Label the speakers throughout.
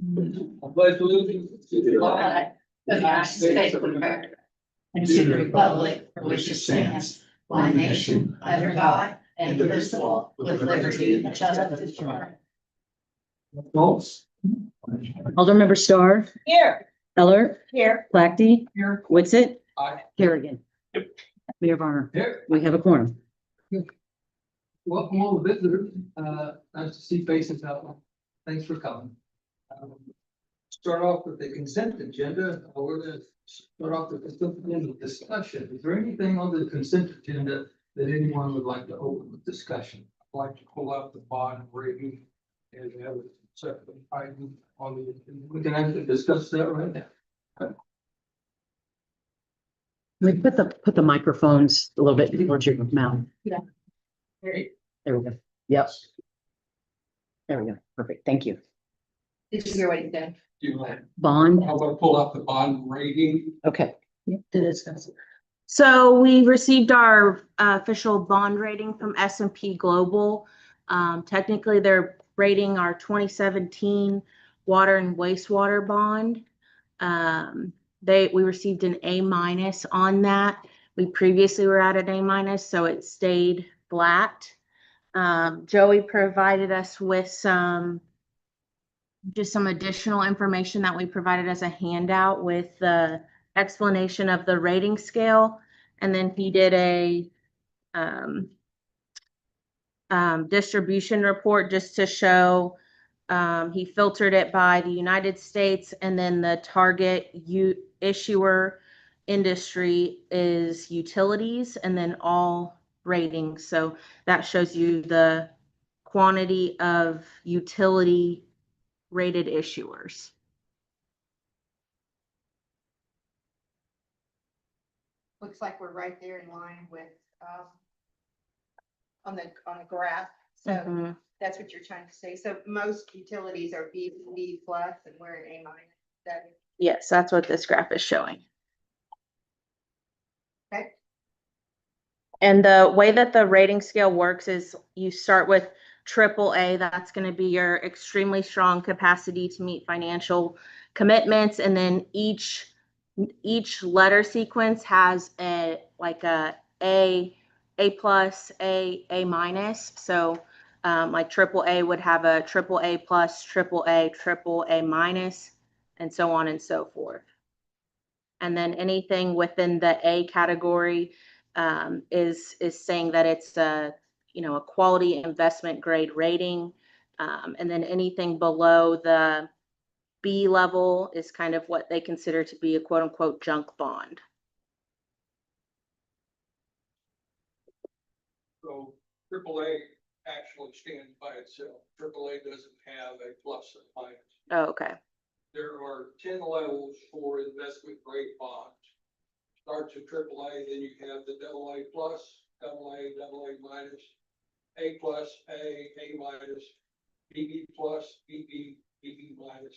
Speaker 1: I pledge allegiance to the flag of the United States of America and to the republic for which it stands, one nation, under God, indivisible, with liberty and justice for all.
Speaker 2: Aldermember Starr.
Speaker 1: Here.
Speaker 2: Eller.
Speaker 1: Here.
Speaker 2: Blackdy.
Speaker 1: Here.
Speaker 2: Whitsitt.
Speaker 1: Aye.
Speaker 2: Kerrigan. Mayor Varner.
Speaker 1: Here.
Speaker 2: We have a quorum.
Speaker 1: Welcome all the visitors. Nice to see faces out there. Thanks for coming. Start off with the consent agenda. We're going to start off with the consent agenda discussion. Is there anything on the consent agenda that anyone would like to open with discussion?
Speaker 3: I'd like to pull out the bond rating and have a separate item on the.
Speaker 1: We can actually discuss that right now.
Speaker 2: We put the microphones a little bit towards your mouth.
Speaker 1: Yeah.
Speaker 2: There we go. Yep. There we go. Perfect. Thank you.
Speaker 4: Did you hear what he said?
Speaker 2: Bond.
Speaker 3: I'm gonna pull out the bond rating.
Speaker 2: Okay.
Speaker 5: So we received our official bond rating from S&P Global. Technically, they're rating our 2017 water and wastewater bond. We received an A- on that. We previously were at an A-, so it stayed flat. Joey provided us with just some additional information that we provided as a handout with the explanation of the rating scale. And then he did a distribution report just to show he filtered it by the United States, and then the target issuer industry is utilities, and then all ratings. So that shows you the quantity of utility rated issuers.
Speaker 4: Looks like we're right there in line with, on the graph. So that's what you're trying to say. So most utilities are B plus and we're an A-. That is.
Speaker 5: Yes, that's what this graph is showing.
Speaker 4: Okay.
Speaker 5: And the way that the rating scale works is you start with AAA. That's going to be your extremely strong capacity to meet financial commitments. And then each letter sequence has a plus, A-. So like AAA would have a AAA plus, AAA, AAA-, and so on and so forth. And then anything within the A category is saying that it's a quality investment grade rating. And then anything below the B level is kind of what they consider to be a quote unquote junk bond.
Speaker 3: So AAA actually stands by itself. AAA doesn't have a plus and minus.
Speaker 5: Oh, okay.
Speaker 3: There are 10 levels for investment grade bonds. Starts at AAA, then you have the AA plus, AA, AA minus, A plus, A minus, BB plus, BB, BB minus.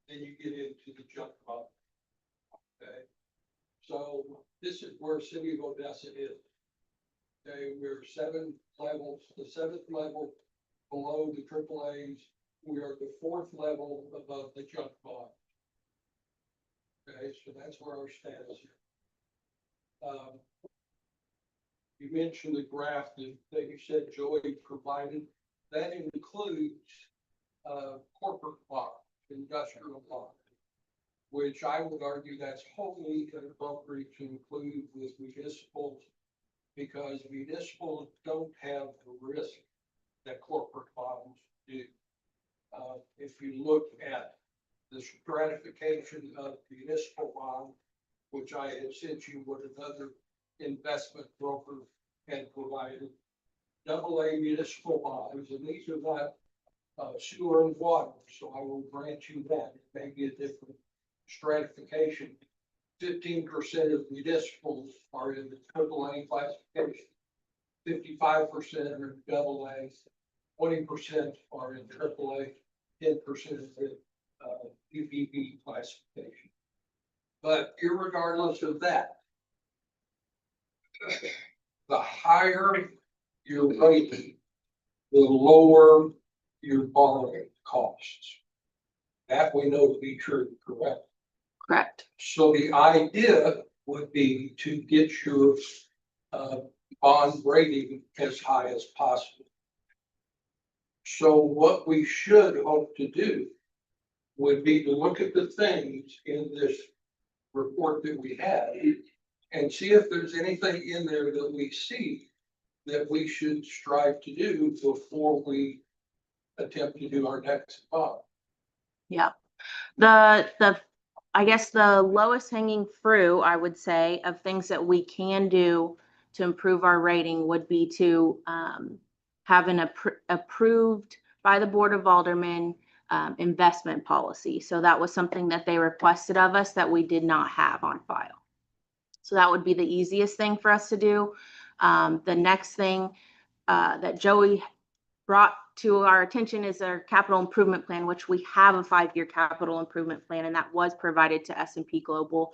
Speaker 3: Then you get into the junk bond. Okay. So this is where City of Odessa is. Okay, we're 7 levels, the 7th level below the AAAs. We are the 4th level above the junk bond. Okay, so that's where our status is. You mentioned the graph that you said Joey provided. That includes corporate bonds, industrial bonds, which I would argue that's wholly inappropriate to include with municipals, because municipals don't have the risk that corporate bonds do. If you look at the stratification of municipal bond, which I had sent you what another investment broker had provided, AA municipal bonds, and these are not sewer and water, so I will grant you that. It may be a different stratification. 15% of municipals are in the AAA classification. 55% are in AA. 20% are in AAA. 10% is in UBB classification. But irregardless of that, the higher your rating, the lower your borrowing costs. That we know to be true, correct?
Speaker 5: Correct.
Speaker 3: So the idea would be to get your bond rating as high as possible. So what we should hope to do would be to look at the things in this report that we have and see if there's anything in there that we see that we should strive to do before we attempt to do our next bond.
Speaker 5: Yeah. I guess the lowest hanging fruit, I would say, of things that we can do to improve our rating would be to have an approved by the Board of Aldermen investment policy. So that was something that they requested of us that we did not have on file. So that would be the easiest thing for us to do. The next thing that Joey brought to our attention is our capital improvement plan, which we have a 5-year capital improvement plan, and that was provided to S&P Global.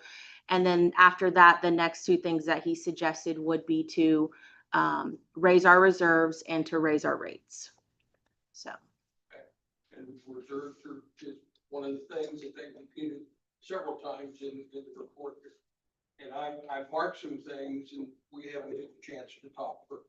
Speaker 5: And then after that, the next two things that he suggested would be to raise our reserves and to raise our rates. So.
Speaker 3: And reserves are just one of the things that they repeated several times in the report. And I've marked some things and we haven't had a chance to talk. But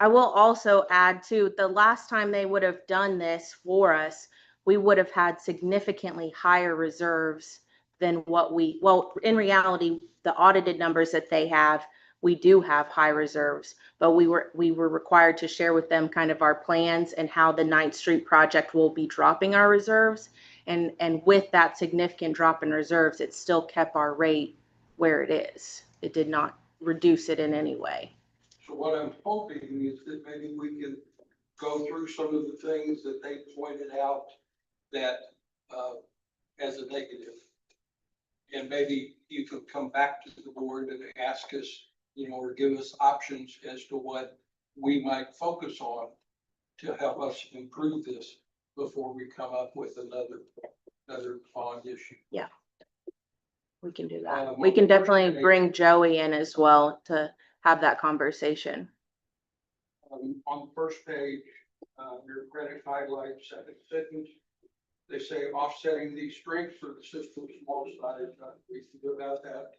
Speaker 5: I will also add to the last time they would have done this for us, we would have had significantly higher reserves than what well, in reality, the audited numbers that they have, we do have high reserves, but we were required to share with them kind of our plans and how the 9th Street project will be dropping our reserves. And with that significant drop in reserves, it still kept our rate where it is. It did not reduce it in any way.
Speaker 3: so what I'm hoping is that maybe we can go through some of the things that they pointed out that as a negative. And maybe you could come back to the board and ask us, or give us options as to what we might focus on to help us improve this before we come up with another bond issue.
Speaker 5: Yeah, we can do that. We can definitely bring Joey in as well to have that conversation.
Speaker 3: On the first page, your credit highlights, second sentence, they say offsetting these strengths for the system's small size, we can do about that.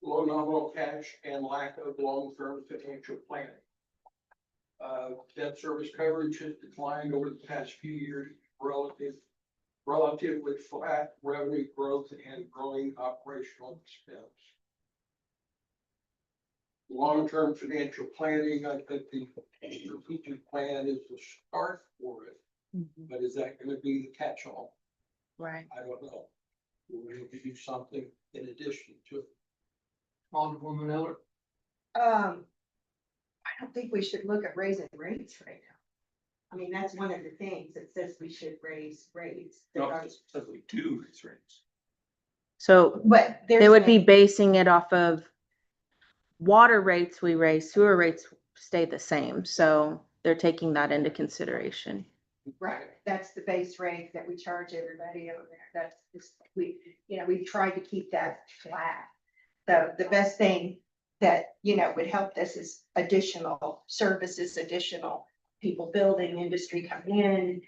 Speaker 3: Low nominal cash and lack of long-term financial planning. Debt service coverage has declined over the past few years, relatively flat revenue growth and growing operational expense. Long-term financial planning, I think the strategic plan is the start for it, but is that going to be the catch-all?
Speaker 5: Right.
Speaker 3: I don't know. We need to do something in addition to it.
Speaker 1: Alderwoman Miller.
Speaker 4: I don't think we should look at raising rates right now. I mean, that's one of the things that says we should raise rates.
Speaker 3: we do raise rates.
Speaker 5: So
Speaker 4: But
Speaker 5: they would be basing it off of water rates we raise, sewer rates stay the same. So they're taking that into consideration.
Speaker 4: right, that's the base rate that we charge everybody over there. That's just, we try to keep that flat. So the best thing that, would help this is additional services, additional people building, industry coming in,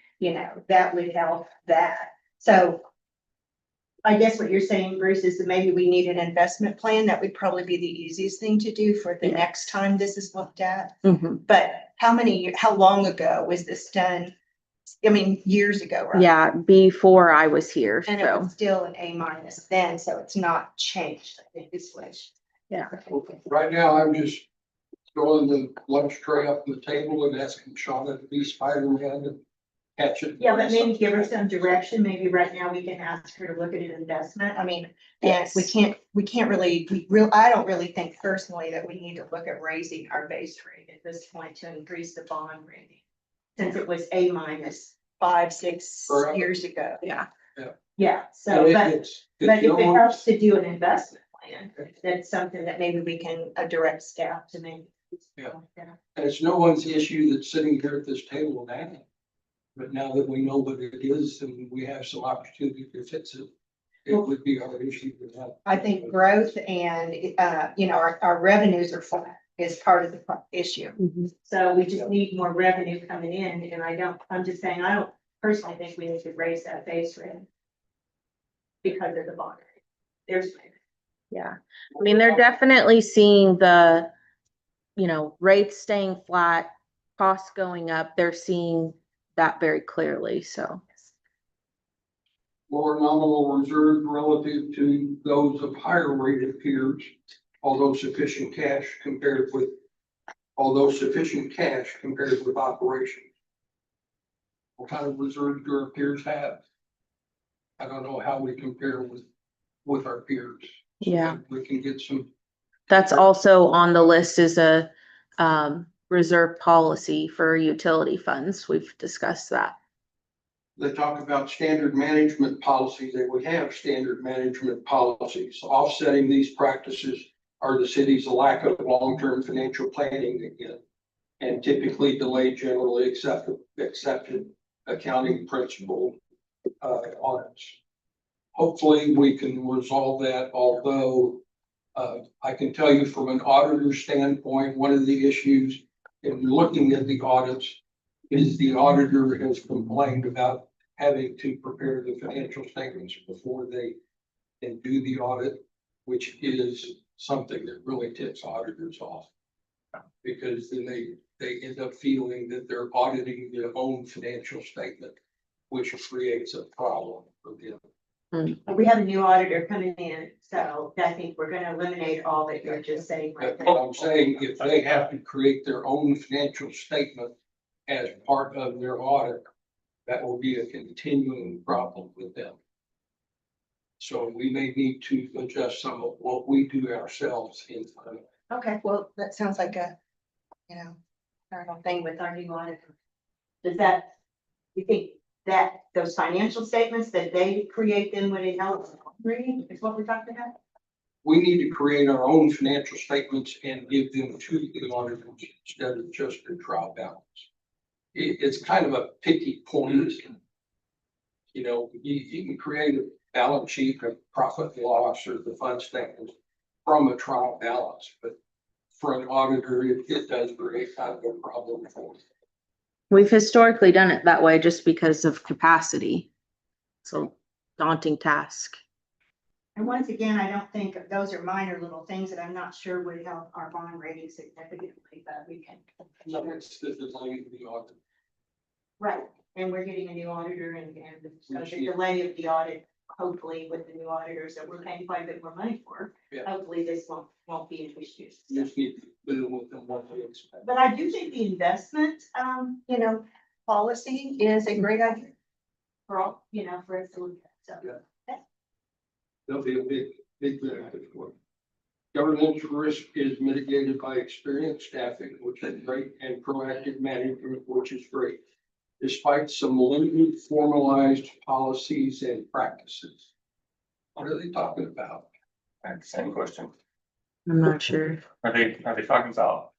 Speaker 4: that would help that. So I guess what you're saying, Bruce, is that maybe we need an investment plan. That would probably be the easiest thing to do for the next time this is looked at. But how long ago was this done? I mean, years ago, right?
Speaker 5: Yeah, before I was here.
Speaker 4: And it
Speaker 5: So
Speaker 4: was still an A- then, so it's not changed, I think, this way.
Speaker 5: yeah.
Speaker 3: Right now, I'm just throwing the lunch tray up on the table and asking Shauna to be Spider-Man and catch it.
Speaker 4: Yeah, but maybe give her some direction. Maybe right now we can ask her to look at an investment. I mean,
Speaker 5: Yes.
Speaker 4: we can't really, I don't really think personally that we need to look at raising our base rate at this point to increase the bond rating. Since it was A- 5-6
Speaker 3: Correct.
Speaker 4: years ago.
Speaker 5: Yeah.
Speaker 4: Yeah, so, but if it helps to do an investment plan, that's something that maybe we can direct staff to make.
Speaker 3: Yeah. And it's no one's issue that's sitting here at this table now. But now that we know what it is and we have some opportunity to fix it, it would be our issue to have.
Speaker 4: I think growth and, our revenues are flat is part of the issue. So we just need more revenue coming in, and I'm just saying, I don't personally think we need to raise that base rate. because of the bond. There's.
Speaker 5: Yeah, I mean, they're definitely seeing the, rates staying flat, costs going up. They're seeing that very clearly, so.
Speaker 3: Lower nominal reserves relative to those of higher rated peers, although sufficient cash compared with operations. What kind of reserves do our peers have? I don't know how we compare with our peers. So
Speaker 5: Yeah.
Speaker 3: we can get some.
Speaker 5: That's also on the list is a reserve policy for utility funds. We've discussed that.
Speaker 3: They talk about standard management policies. They would have standard management policies. Offsetting these practices are the city's lack of long-term financial planning again, and typically delayed generally accepted accounting principle audits. Hopefully, we can resolve that, although I can tell you from an auditor standpoint, one of the issues in looking at the audits is the auditor has complained about having to prepare the financial statements before they can do the audit, which is something that really tips auditors off. Because then they end up feeling that they're auditing their own financial statement, which creates a problem for them.
Speaker 4: We have a new auditor coming in, so I think we're gonna eliminate all that you're just saying right
Speaker 3: That's what
Speaker 4: now.
Speaker 3: I'm saying, if they have to create their own financial statement as part of their audit, that will be a continuing problem with them. So we may need to adjust some of what we do ourselves in.
Speaker 4: Okay, well, that sounds like a, I don't know, thing with our new auditor. Does that, you think that those financial statements that they create then would it help reading is what we're talking about?
Speaker 3: We need to create our own financial statements and give them to the auditors instead of just a trial balance. It's kind of a picky point. You can create a balance sheet of profit and loss or the fund statements from a trial balance, but for an auditor, it does create kind of a problem for them.
Speaker 5: We've historically done it that way just because of capacity. It's a daunting task.
Speaker 4: And once again, I don't think those are minor little things that I'm not sure would help our bond rating significantly, but we can.
Speaker 3: So it's the delay of the audit.
Speaker 4: Right, and we're getting a new auditor and the delay of the audit, hopefully with the new auditors that we're paying quite a bit more money for.
Speaker 3: Yeah.
Speaker 4: Hopefully this won't be an issue.
Speaker 3: Just need to deal with them what they expect.
Speaker 4: But I do think the investment, policy is a great idea. For all, for us to look at, so.
Speaker 3: Yeah. There'll be a big benefit for them. Governance risk is mitigated by experienced staffing, which is great, and proactive management, which is great. Despite some limited formalized policies and practices. What are they talking about?
Speaker 6: I had the same question.
Speaker 5: I'm not sure.
Speaker 6: Are they talking about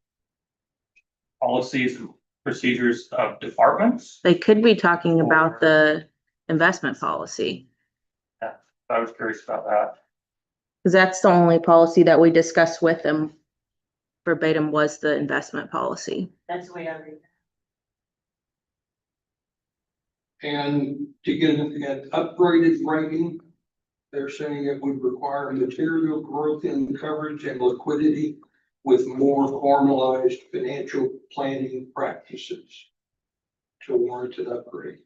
Speaker 6: policies and procedures of departments?
Speaker 5: They could be talking about the investment policy.
Speaker 6: I was curious about that.
Speaker 5: Cause that's the only policy that we discussed with them verbatim was the investment policy.
Speaker 4: That's the way I read it.
Speaker 3: And to get an upgraded rating, they're saying it would require material growth in coverage and liquidity with more formalized financial planning practices to warrant an upgrade.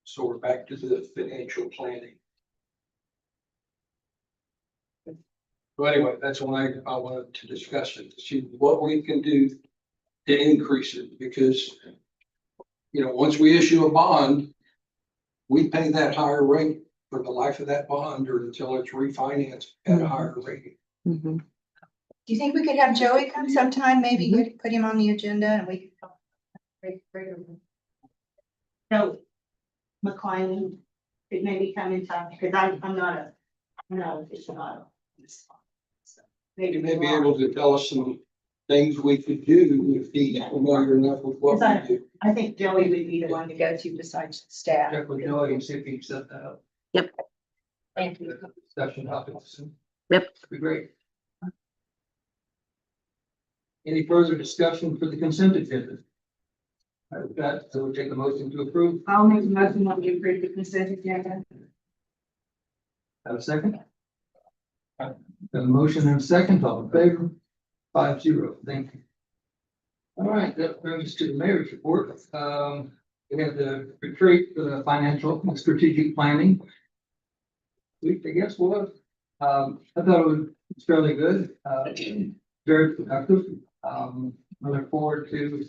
Speaker 3: So we're back to the financial planning. So anyway, that's why I wanted to discuss it, to see what we can do to increase it, because once we issue a bond, we pay that higher rate for the life of that bond or until it's refinanced at a higher rate.
Speaker 5: Mm-hmm.
Speaker 4: Do you think we could have Joey come sometime? Maybe we could put him on the agenda and we could. No, McLean could maybe come and talk, because I'm not an aficionado.
Speaker 3: Maybe may be able to tell us some things we could do if he's familiar enough with what we do.
Speaker 4: I think Joey would be the one to go to besides staff.
Speaker 1: Check with Joey and see if he can set that up.
Speaker 4: Thank you.
Speaker 1: Discussion topics.
Speaker 5: Yep.
Speaker 1: That'd be great. Any further discussion for the consent agenda? All right, with that, so we'll take a motion to approve.
Speaker 4: I'll make a motion that we approve the consent agenda.
Speaker 1: Have a second? Got a motion and a second, all in favor? 5-0, thank you. All right, that brings us to the mayor's report. We have the retreat for the financial and strategic planning. I guess was, I thought it was fairly good, very productive. I look forward to,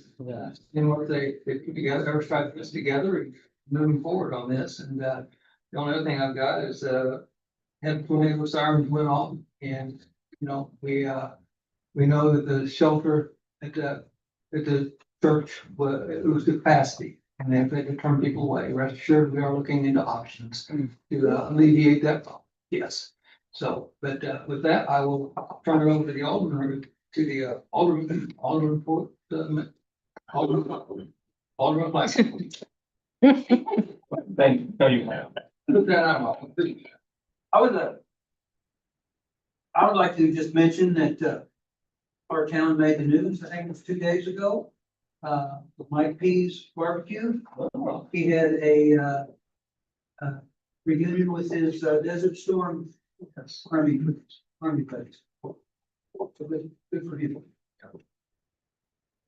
Speaker 1: seeing what they put together, ever try to put this together and moving forward on this. And, the only other thing I've got is, had tornado sirens went off and, you know, we know that the shelter at the church was, it was capacity. And they had to turn people away. Rest assured, we are looking into options to alleviate that problem. Yes. So, but with that, I will turn it over to the Alderman, to the Alderman report. Alderman Black.
Speaker 6: Thank you. No, you have.
Speaker 1: Put that on.
Speaker 7: I would like to just mention that, our town made the news, I think it was 2 days ago. Mike P's barbecue, he had a reunion with his Desert Storm Army buddies.
Speaker 1: So good for you.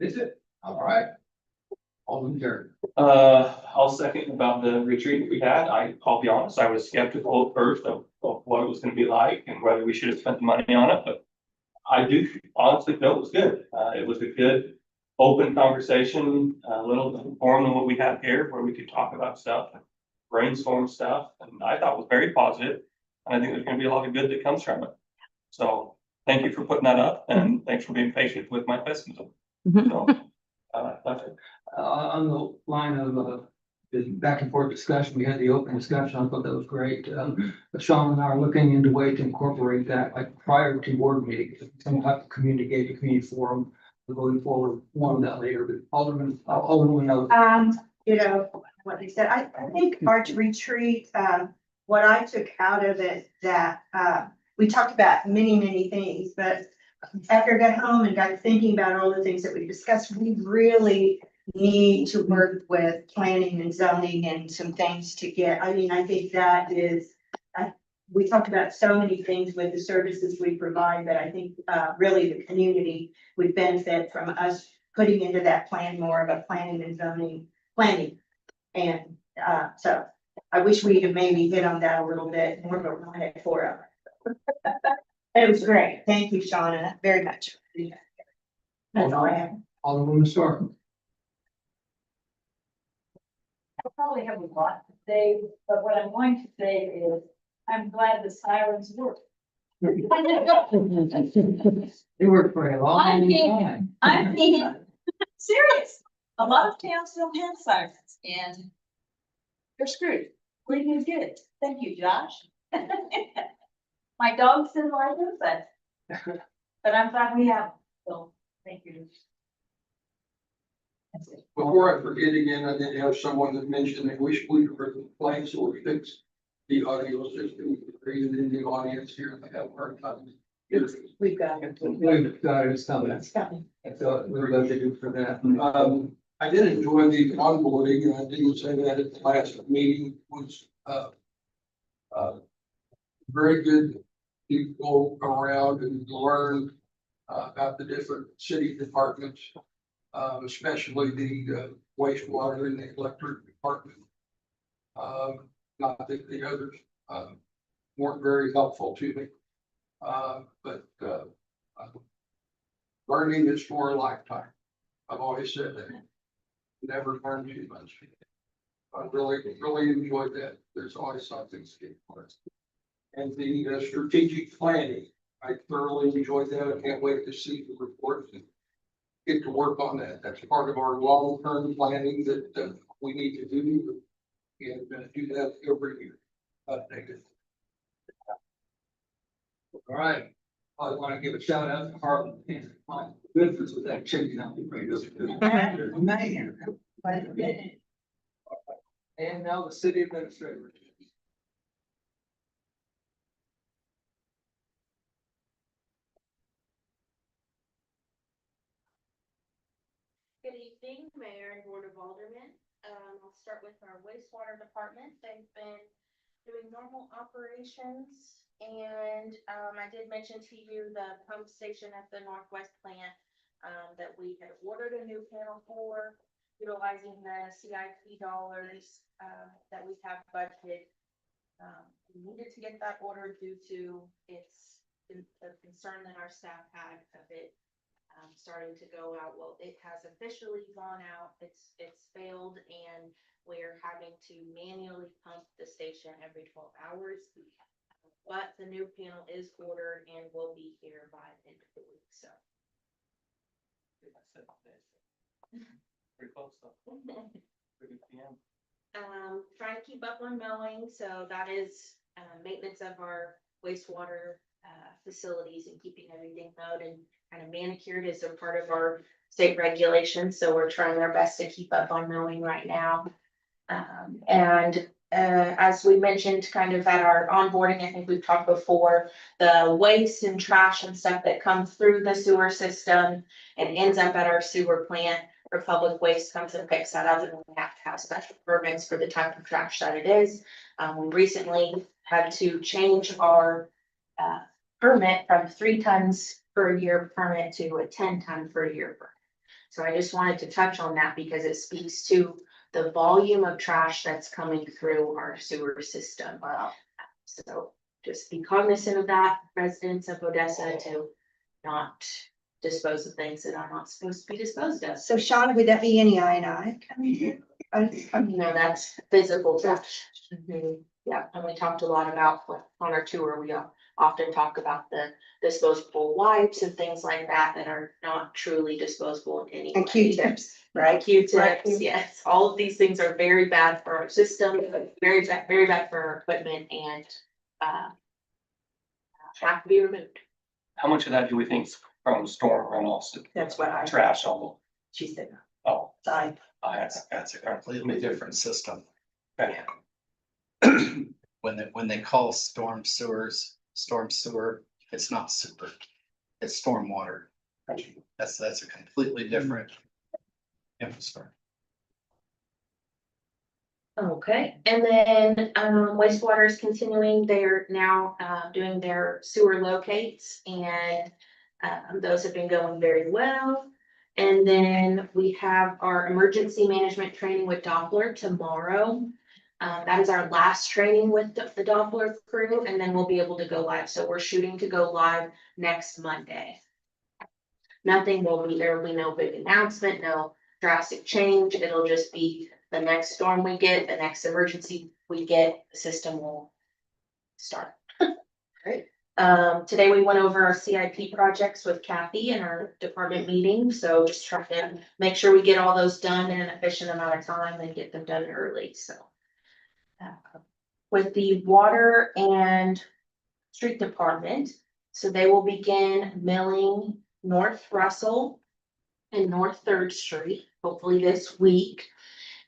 Speaker 1: Is it? All right. Alderman Jerry.
Speaker 6: I'll second about the retreat that we had. I'll be honest, I was skeptical at first of what it was gonna be like and whether we should have spent the money on it, but I do honestly feel it was good. It was a good, open conversation, a little bit more than what we have here, where we could talk about stuff, brainstorm stuff, and I thought it was very positive. And I think there's gonna be a lot of good that comes from it. So thank you for putting that up and thanks for being patient with my pessimism. So, that's it.
Speaker 1: On the line of, the back and forth discussion, we had the open discussion, I thought that was great. But Sean and I are looking into ways to incorporate that, like prior to board meetings, some type of community forum. Going forward, more on that later, but Alderman knows.
Speaker 4: You know, what they said, I think our retreat, what I took out of it, that, we talked about many things, but after I got home and got thinking about all the things that we discussed, we really need to work with planning and zoning and some things to get, I mean, I think that is, we talked about so many things with the services we provide, but I think, really the community would benefit from us putting into that plan more of a planning and zoning planning. And, so I wish we had maybe hit on that a little bit more, but we're on it for it was great. Thank you, Shauna, very much. That's all I have.
Speaker 1: Alderman Stark.
Speaker 8: I probably have a lot to say, but what I'm going to say is, I'm glad the sirens work.
Speaker 1: They worked for a long
Speaker 8: I'm being-
Speaker 1: time.
Speaker 8: I'm being serious. A lot of towns don't have sirens and they're screwed. Where do you get it? Thank you, Josh. My dog says I do, but I'm glad we have them. So, thank you. That's it.
Speaker 3: Before I forget again, I did have someone that mentioned they wish we were the place or fix the audio system created in the audience here. They have a hard time.
Speaker 4: We've got it.
Speaker 1: We've got it, coming.
Speaker 4: It's coming.
Speaker 1: So we're going to do for that.
Speaker 3: I did enjoy the onboarding, and I didn't say that at the last meeting, was, very good to go around and learn, about the different city departments, especially the wastewater and the electric department. Not that the others, weren't very helpful to me. But learning is for a lifetime. I've always said that. Never learn too much. I really enjoyed that. There's always something to get for us. And the strategic planning, I thoroughly enjoyed that. I can't wait to see the report and get to work on that. That's part of our long-term planning that we need to do. And do that every year. Updated.
Speaker 1: All right. I want to give a shout out to Harlan. My goodness, with that chicken out there. Man. And now the city administrator.
Speaker 5: Good evening, Mayor and Board of Aldermen. I'll start with our wastewater department. They've been doing normal operations. And, I did mention to you the pump station at the Northwest plant, that we had ordered a new panel for, utilizing the CIP dollars, that we have budgeted. We needed to get that ordered due to the concern that our staff had of it starting to go out. Well, it has officially gone out. It's failed, and we're having to manually pump the station every 12 hours. But the new panel is ordered and will be here by the end of the week, so.
Speaker 6: Pretty close though. Pretty good PM.
Speaker 5: Trying to keep up on mowing, so that is, maintenance of our wastewater, facilities and keeping everything mowed and kind of manicured is a part of our state regulations, so we're trying our best to keep up on mowing right now. As we mentioned kind of at our onboarding, I think we've talked before, the waste and trash and stuff that comes through the sewer system and ends up at our sewer plant or public waste comes and picks that up, and we have to have special permits for the type of trash that it is. We recently had to change our permit from 3 tons per year permit to a 10-ton per year permit. So I just wanted to touch on that because it speaks to the volume of trash that's coming through our sewer system. So just be cognizant of that, residents of Odessa, to not dispose of things that are not supposed to be disposed of.
Speaker 4: So Sean, would that be any I coming in?
Speaker 5: No, that's physical trash. Mhm. Yeah, and we talked a lot about, on our tour, we often talk about the disposable wipes and things like that that are not truly disposable in any way.
Speaker 4: And Q-tips, right?
Speaker 5: Q-tips, yes, all of these things are very bad for our system, very bad for our equipment, and have to be removed.
Speaker 6: How much of that do we think's from storm runoffs?
Speaker 4: That's what I,
Speaker 6: Trash all,
Speaker 4: she said,
Speaker 6: oh,
Speaker 4: side.
Speaker 9: That's a completely different system.
Speaker 6: okay.
Speaker 9: When they call storm sewer, it's not sewer, it's storm water. That's a completely different infrastructure.
Speaker 5: Okay, and then wastewater is continuing. They're now doing their sewer locates, and those have been going very well. And then we have our emergency management training with Doppler tomorrow. That is our last training with the Doppler crew, and then we'll be able to go live. So we're shooting to go live next Monday. There will be no big announcement, no drastic change. It'll just be the next storm we get, the next emergency we get, the system will start.
Speaker 4: Great.
Speaker 5: Today we went over our CIP projects with Kathy in our department meeting, so just trying to make sure we get all those done in an efficient amount of time and get them done early, so. With the water and street department, so they will begin milling North Russell and North Third Street, hopefully this week.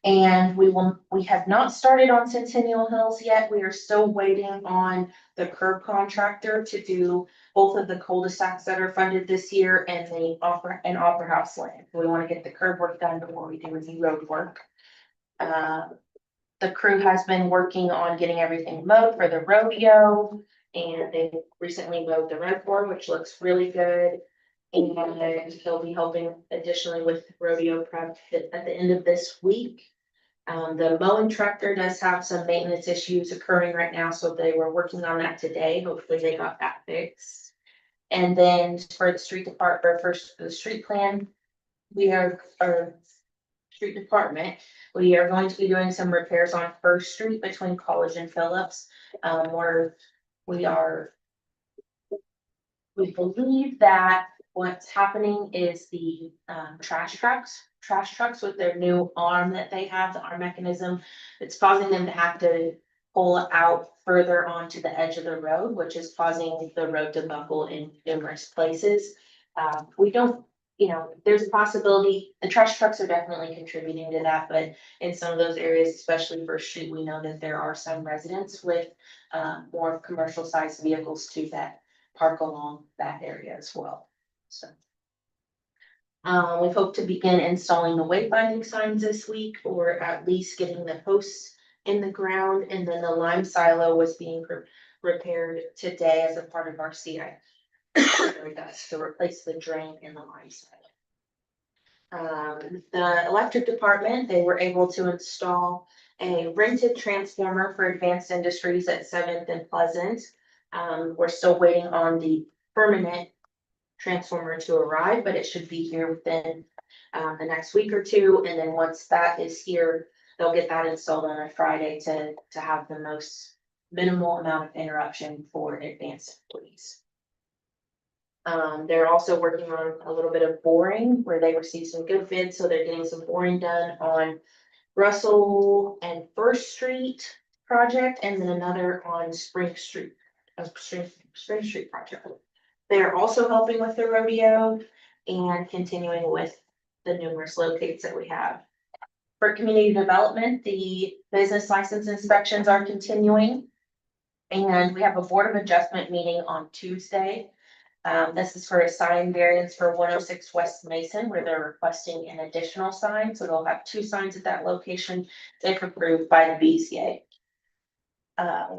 Speaker 5: And we have not started on Centennial Hills yet. We are still waiting on the curb contractor to do both of the cul-de-sacs that are funded this year and the Opera House land. We want to get the curb work done before we do any road work. The crew has been working on getting everything mowed for the rodeo, and they recently mowed the reservoir, which looks really good. And he'll be helping additionally with rodeo prep at the end of this week. The mowing tractor does have some maintenance issues occurring right now, so they were working on that today. Hopefully they got that fixed. And then for the street department, for the street plan, our street department, we are going to be doing some repairs on First Street between College and Phillips. Where we believe that what's happening is the trash trucks with their new arm that they have, the arm mechanism, it's causing them to have to pull out further onto the edge of the road, which is causing the road to buckle in numerous places. We don't, there's a possibility, the trash trucks are definitely contributing to that, but in some of those areas, especially First Street, we know that there are some residents with more commercial sized vehicles too that park along that area as well. So we hope to begin installing the wayfinding signs this week, or at least getting the posts in the ground, and then the lime silo was being repaired today as a part of our CI. That's to replace the drain in the lime silo. The electric department, they were able to install a rented transformer for Advanced Industries at Seventh and Pleasant. We're still waiting on the permanent transformer to arrive, but it should be here within the next week or two. And then once that is here, they'll get that installed on a Friday to have the most minimal amount of interruption for advanced employees. They're also working on a little bit of boring where they received some good bids, so they're getting some boring done on Russell and First Street project, and then another on Spring Street, Spring Street project. They're also helping with the rodeo and continuing with the numerous locates that we have. For community development, the business license inspections are continuing. And we have a Board of Adjustment meeting on Tuesday. This is for a sign variance for 106 West Mason, where they're requesting an additional sign. So they'll have 2 signs at that location if approved by the BZA.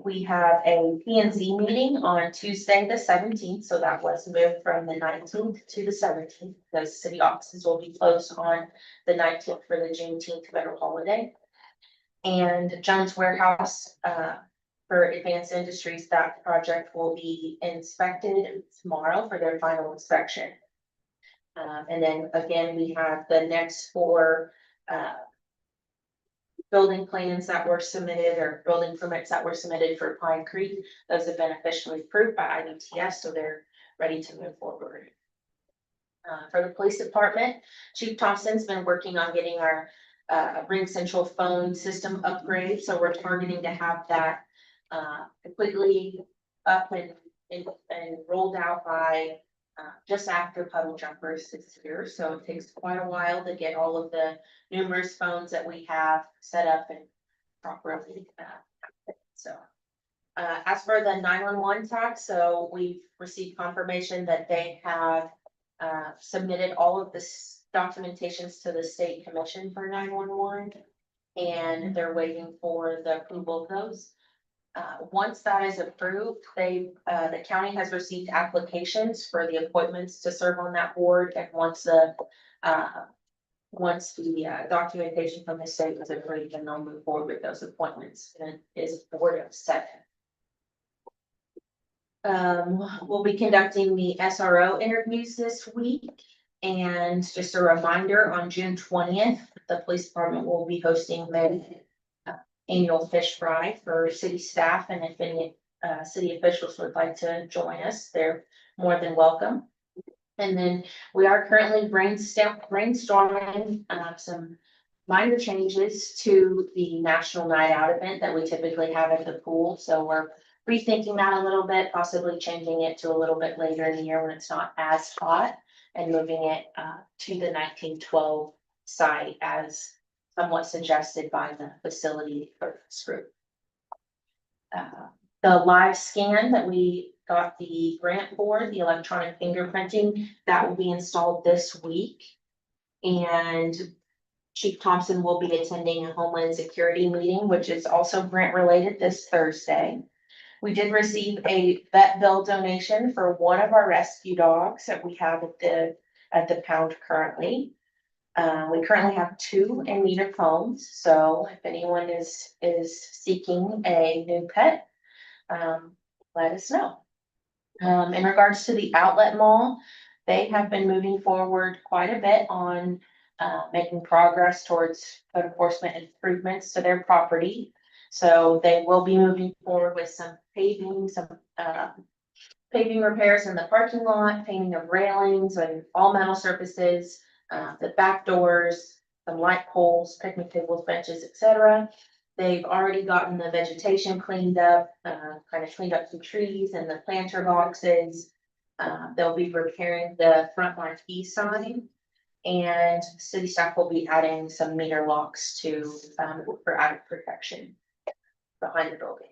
Speaker 5: We have a P&Z meeting on Tuesday, the 17th. So that was moved from the 19th to the 17th because city offices will be closed on the 19th for the Juneteenth federal holiday. And Jones Warehouse, for Advanced Industries, that project will be inspected tomorrow for their final inspection. And then again, we have the next 4 building plans that were submitted or building permits that were submitted for Pine Creek. Those have been officially approved by IDTS, so they're ready to move forward. For the police department, Chief Thompson's been working on getting our Ring Central phone system upgrade, so we're targeting to have that completely up and rolled out by just after Puddle Jumpers this year. So it takes quite a while to get all of the numerous phones that we have set up and properly. So as for the 911 tax, so we've received confirmation that they have submitted all of this documentations to the state commission for 911, and they're waiting for the approval of those. Once that is approved, the county has received applications for the appointments to serve on that board, and once the documentation from the state is approved, then they'll move forward with those appointments, and it is a board of 7. We'll be conducting the SRO interviews this week, and just a reminder, on June 20th, the police department will be hosting their annual fish fry for city staff, and if any city officials would like to join us, they're more than welcome. And then we are currently brainstorming some minor changes to the National Night Out event that we typically have at the pool. So we're rethinking that a little bit, possibly changing it to a little bit later in the year when it's not as hot, and moving it to the 1912 site as somewhat suggested by the facility purpose group. The live scan that we got the grant for, the electronic fingerprinting, that will be installed this week. And Chief Thompson will be attending a Homeland Security meeting, which is also grant related, this Thursday. We did receive a vet bill donation for one of our rescue dogs that we have at the pound currently. We currently have 2 in need of homes, so if anyone is seeking a new pet, let us know. In regards to the outlet mall, they have been moving forward quite a bit on making progress towards code enforcement improvements to their property. So they will be moving forward with some paving repairs in the parking lot, painting of railings and all metal surfaces, the back doors, some light poles, picnic tables, benches, etc. They've already gotten the vegetation cleaned up, kind of cleaned up some trees and the planter boxes. They'll be repairing the front marquee sign, and city staff will be adding some meter locks for added protection behind the building.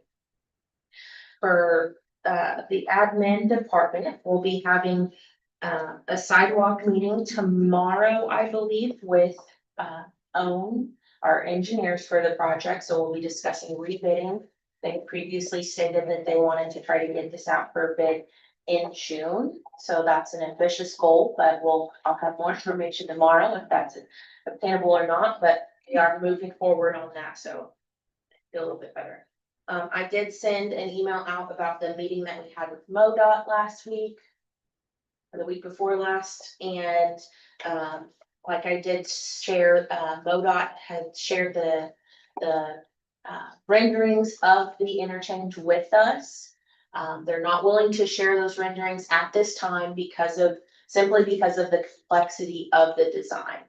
Speaker 5: For the admin department, we'll be having a sidewalk meeting tomorrow, I believe, with OWN our engineers for the project, so we'll be discussing rebidding. They previously stated that they wanted to try to get this out for a bid in June, so that's an ambitious goal, but I'll have more information tomorrow if that's obtainable or not, but we are moving forward on that, so I feel a little bit better. I did send an email out about the meeting that we had with MoDOT last week, or the week before last, and, like I did share, MoDOT had shared the renderings of the interchange with us. They're not willing to share those renderings at this time simply because of the complexity of the design.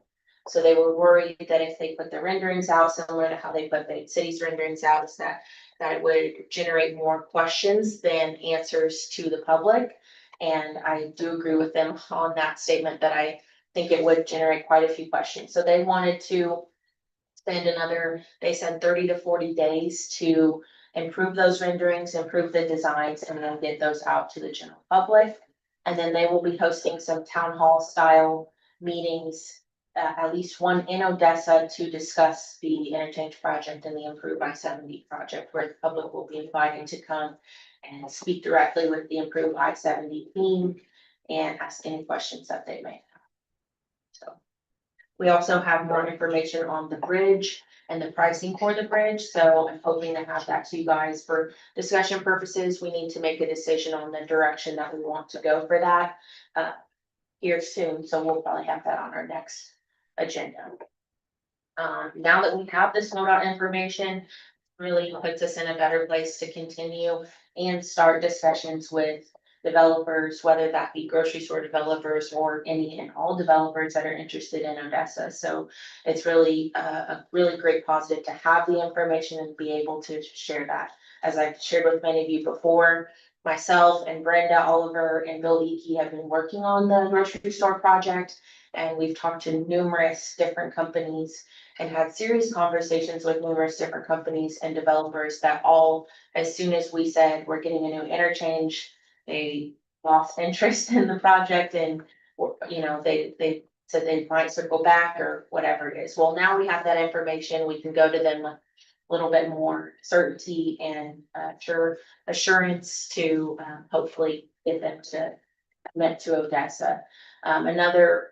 Speaker 5: So they were worried that if they put the renderings out, similar to how they put the city's renderings out, is that it would generate more questions than answers to the public. And I do agree with them on that statement, that I think it would generate quite a few questions. So they wanted to they said 30 to 40 days to improve those renderings, improve the designs, and then get those out to the general public. And then they will be hosting some town hall style meetings, at least one in Odessa, to discuss the interchange project and the improved I-70 project, where the public will be invited to come and speak directly with the improved I-70 team and ask any questions that they may have. So we also have more information on the bridge and the pricing for the bridge, so I'm hoping to have that to you guys for discussion purposes. We need to make a decision on the direction that we want to go for that here soon, so we'll probably have that on our next agenda. Now that we have this MoDOT information, really puts us in a better place to continue and start discussions with developers, whether that be grocery store developers or any and all developers that are interested in Odessa. So it's really a really great positive to have the information and be able to share that. As I've shared with many of you before, myself and Brenda Oliver and Bill Leakey have been working on the grocery store project, and we've talked to numerous different companies and had serious conversations with numerous different companies and developers that all, as soon as we said we're getting a new interchange, they lost interest in the project, and, they said they might circle back or whatever it is. Well, now we have that information. We can go to them with a little bit more certainty and assurance to hopefully get them to commit to Odessa. Another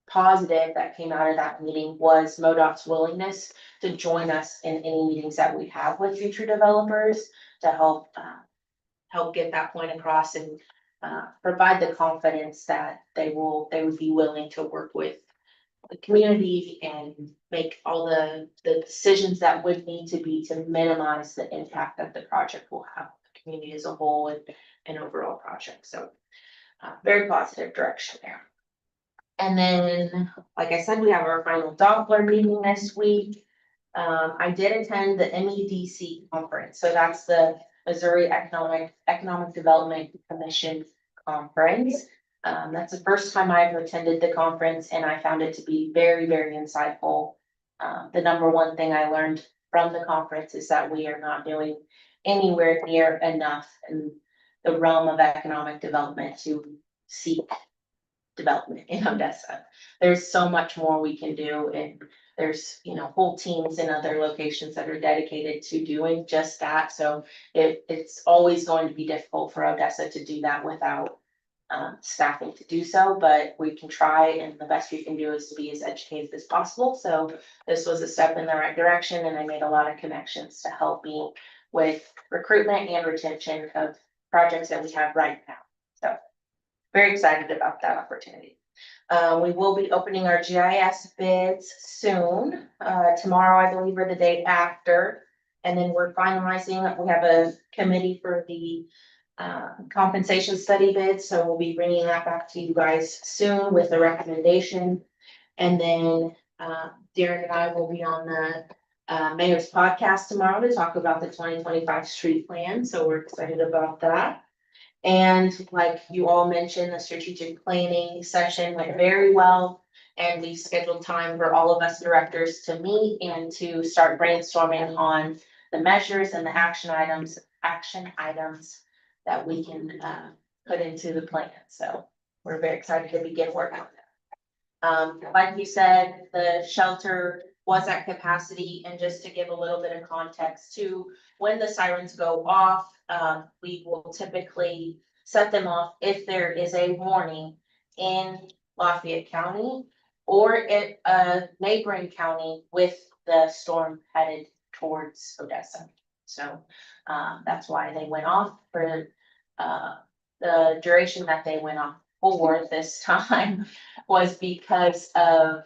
Speaker 5: positive that came out of that meeting was MoDOT's willingness to join us in any meetings that we have with future developers to help get that point across and provide the confidence that they would be willing to work with the community and make all the decisions that would need to be to minimize the impact that the project will have on the community as a whole and overall project. So very positive direction there. And then, like I said, we have our final Doppler meeting this week. I did attend the MEDC conference, so that's the Missouri Economic Development Commission conference. That's the first time I've attended the conference, and I found it to be very, very insightful. The number one thing I learned from the conference is that we are not doing anywhere near enough in the realm of economic development to seek development in Odessa. There's so much more we can do, and there's, whole teams in other locations that are dedicated to doing just that. So it's always going to be difficult for Odessa to do that without staffing to do so, but we can try, and the best we can do is to be as educated as possible. So this was a step in the right direction, and I made a lot of connections to help me with recruitment and retention of projects that we have right now. So very excited about that opportunity. We will be opening our GIS bids soon, tomorrow, I believe, or the day after. And then we're finalizing, we have a committee for the compensation study bids, so we'll be bringing that back to you guys soon with a recommendation. And then Darren and I will be on the mayor's podcast tomorrow to talk about the 2025 street plan, so we're excited about that. And like you all mentioned, the strategic planning session went very well, and we scheduled time for all of us directors to meet and to start brainstorming on the measures and the action items that we can put into the plan. So we're very excited to begin working on that. Like you said, the shelter was at capacity. And just to give a little bit of context too, when the sirens go off, we will typically set them off if there is a warning in Lafayette County or in a neighboring county with the storm headed towards Odessa. So that's why they went off for the duration that they went off for this time was because of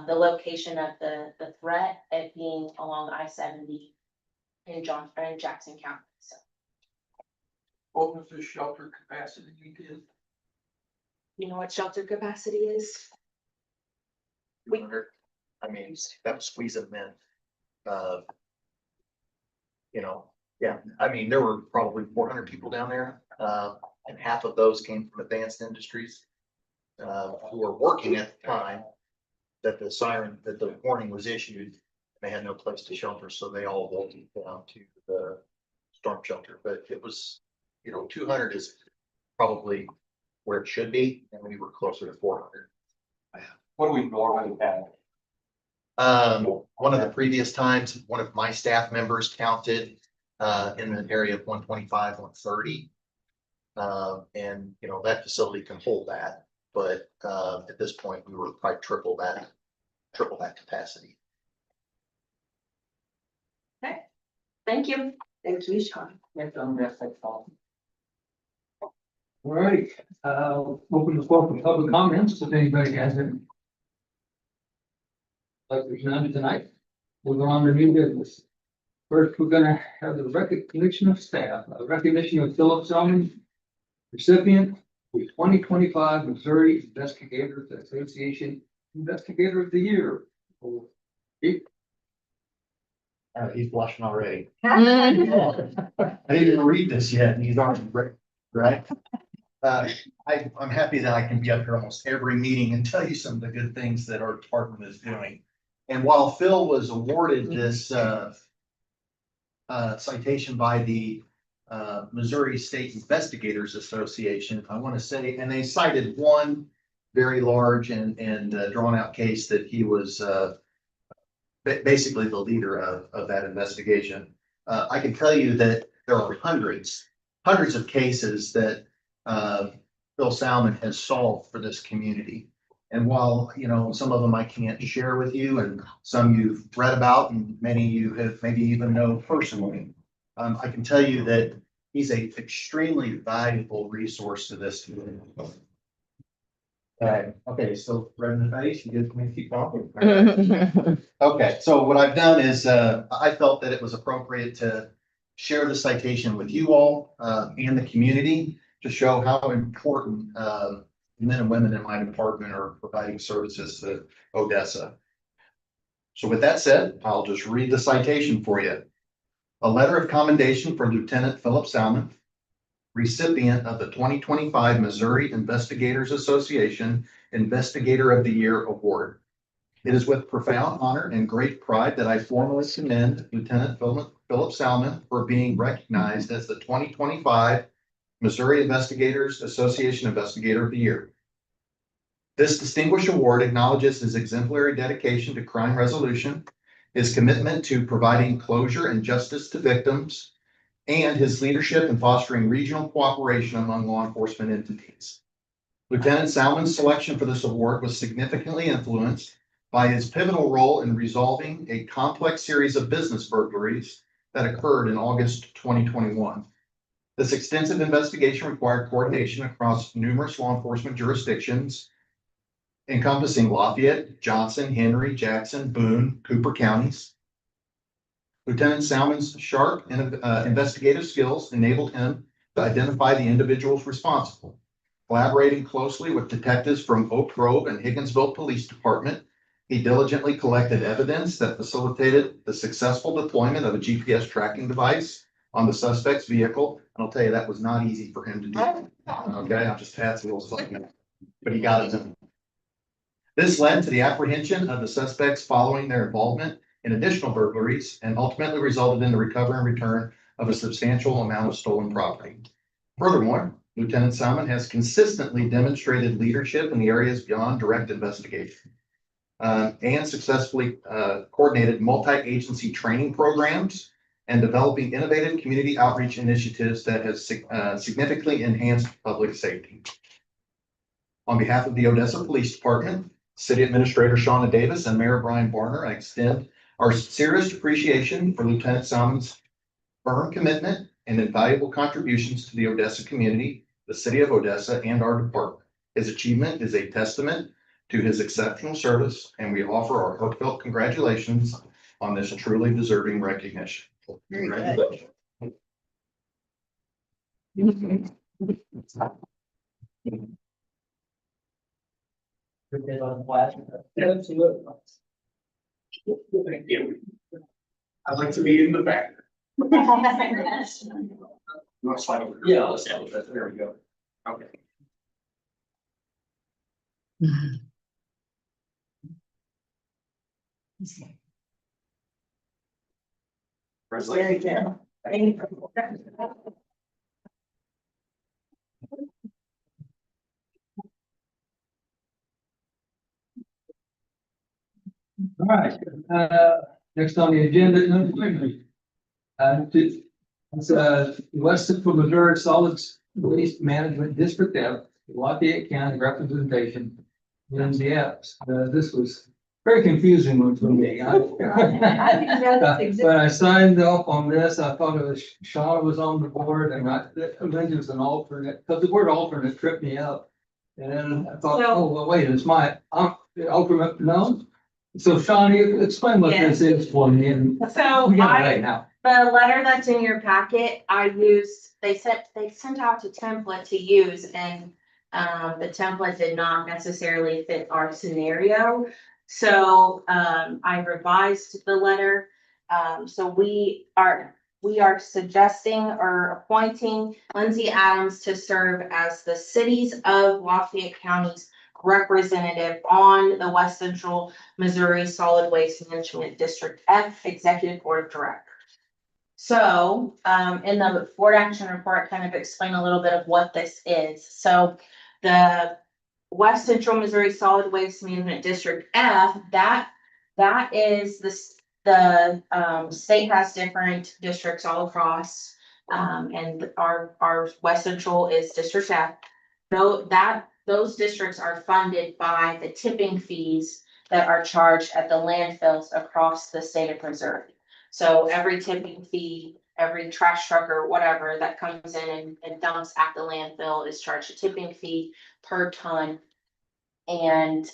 Speaker 5: the location of the threat, it being along I-70 in Jackson County. So
Speaker 3: What was the shelter capacity you did?
Speaker 5: you know what shelter capacity is?
Speaker 9: 200. I mean, that would squeeze them in. Yeah, I mean, there were probably 400 people down there, and half of those came from advanced industries, who were working at the time that the warning was issued. They had no place to shelter, so they all bolted down to the storm shelter. But it was, 200 is probably where it should be, and we were closer to 400.
Speaker 6: What do we normally have?
Speaker 9: One of the previous times, one of my staff members counted in the area of 125, 130. And that facility can hold that, but at this point, we were probably triple that capacity.
Speaker 5: Thank you.
Speaker 4: Thank you, Sean.
Speaker 1: All right, open the floor for public comments if anybody has any. Like there's none tonight, we're on to new business. First, we're gonna have the recognition of staff, a recognition of Philip Selman, recipient, the 2025 Missouri Investigators Association Investigator of the Year.
Speaker 9: He's blushing already. I didn't even read this yet, and he's already right. I'm happy that I can be up here almost every meeting and tell you some of the good things that our department is doing. And while Phil was awarded this citation by the Missouri State Investigators Association, I want to say, and they cited one very large and drawn out case that he was basically the leader of that investigation. I can tell you that there are hundreds of cases that Phil Salmon has solved for this community. And while, some of them I can't share with you and some you've read about and many you have maybe even know personally, I can tell you that he's a extremely valuable resource to this community. Okay, so red in the face, you get me keep talking. Okay, so what I've done is I felt that it was appropriate to share the citation with you all and the community to show how important men and women in my department are providing services to Odessa. So with that said, I'll just read the citation for you. A letter of commendation for Lieutenant Philip Salmon, recipient of the 2025 Missouri Investigators Association Investigator of the Year Award. It is with profound honor and great pride that I formally commend Lieutenant Philip Salmon for being recognized as the 2025 Missouri Investigators Association Investigator of the Year. This distinguished award acknowledges his exemplary dedication to crime resolution, his commitment to providing closure and justice to victims, and his leadership in fostering regional cooperation among law enforcement entities. Lieutenant Salmon's selection for this award was significantly influenced by his pivotal role in resolving a complex series of business burglaries that occurred in August 2021. This extensive investigation required coordination across numerous law enforcement jurisdictions, encompassing Lafayette, Johnson, Henry, Jackson, Boone, Cooper counties. Lieutenant Salmon's sharp investigative skills enabled him to identify the individuals responsible. Collaborating closely with detectives from Oak Grove and Higginsville Police Department, he diligently collected evidence that facilitated the successful deployment of a GPS tracking device on the suspect's vehicle. And I'll tell you, that was not easy for him to do. Okay, I just had some little something, but he got it done. This led to the apprehension of the suspects following their involvement in additional burglaries and ultimately resulted in the recovery and return of a substantial amount of stolen property. Furthermore, Lieutenant Salmon has consistently demonstrated leadership in the areas beyond direct investigation. and successfully coordinated multi-agency training programs and developing innovative community outreach initiatives that has significantly enhanced public safety. On behalf of the Odessa Police Department, City Administrator Shauna Davis and Mayor Brian Barner, I extend our sincerest appreciation for Lieutenant Salmon's firm commitment and invaluable contributions to the Odessa community, the city of Odessa, and our department. His achievement is a testament to his exceptional service, and we offer our heartfelt congratulations on this truly deserving recognition.
Speaker 2: Very good.
Speaker 3: Absolutely.
Speaker 6: Thank you. I'd like to be in the back. You want to slide over? Yeah, let's slide over. There we go. Okay.
Speaker 2: Very good.
Speaker 1: All right, next on the agenda, West Central Missouri Solids Waste Management District F, Lafayette County representation. Lindsay Epps. This was very confusing one for me. When I signed up on this, I thought it was Shauna was on the board and Lindsay was an alternate, because the word alternate tripped me up. And then I thought, oh, well, wait, it's my alternate, no? So Shauna, explain what this is for me and.
Speaker 5: So
Speaker 1: We got it
Speaker 5: I,
Speaker 1: right now.
Speaker 5: the letter that's in your packet, I used, they sent out a template to use and the template did not necessarily fit our scenario. So I revised the letter. So we are suggesting or appointing Lindsay Adams to serve as the cities of Lafayette County's representative on the West Central Missouri Solid Waste Management District F Executive Board of Directors. So, in the board action report, kind of explain a little bit of what this is. So the West Central Missouri Solid Waste Management District F, that is the state has different districts all across. And our West Central is District F. Those districts are funded by the tipping fees that are charged at the landfills across the state of Missouri. So every tipping fee, every trash truck or whatever that comes in and dumps at the landfill is charged a tipping fee per ton. And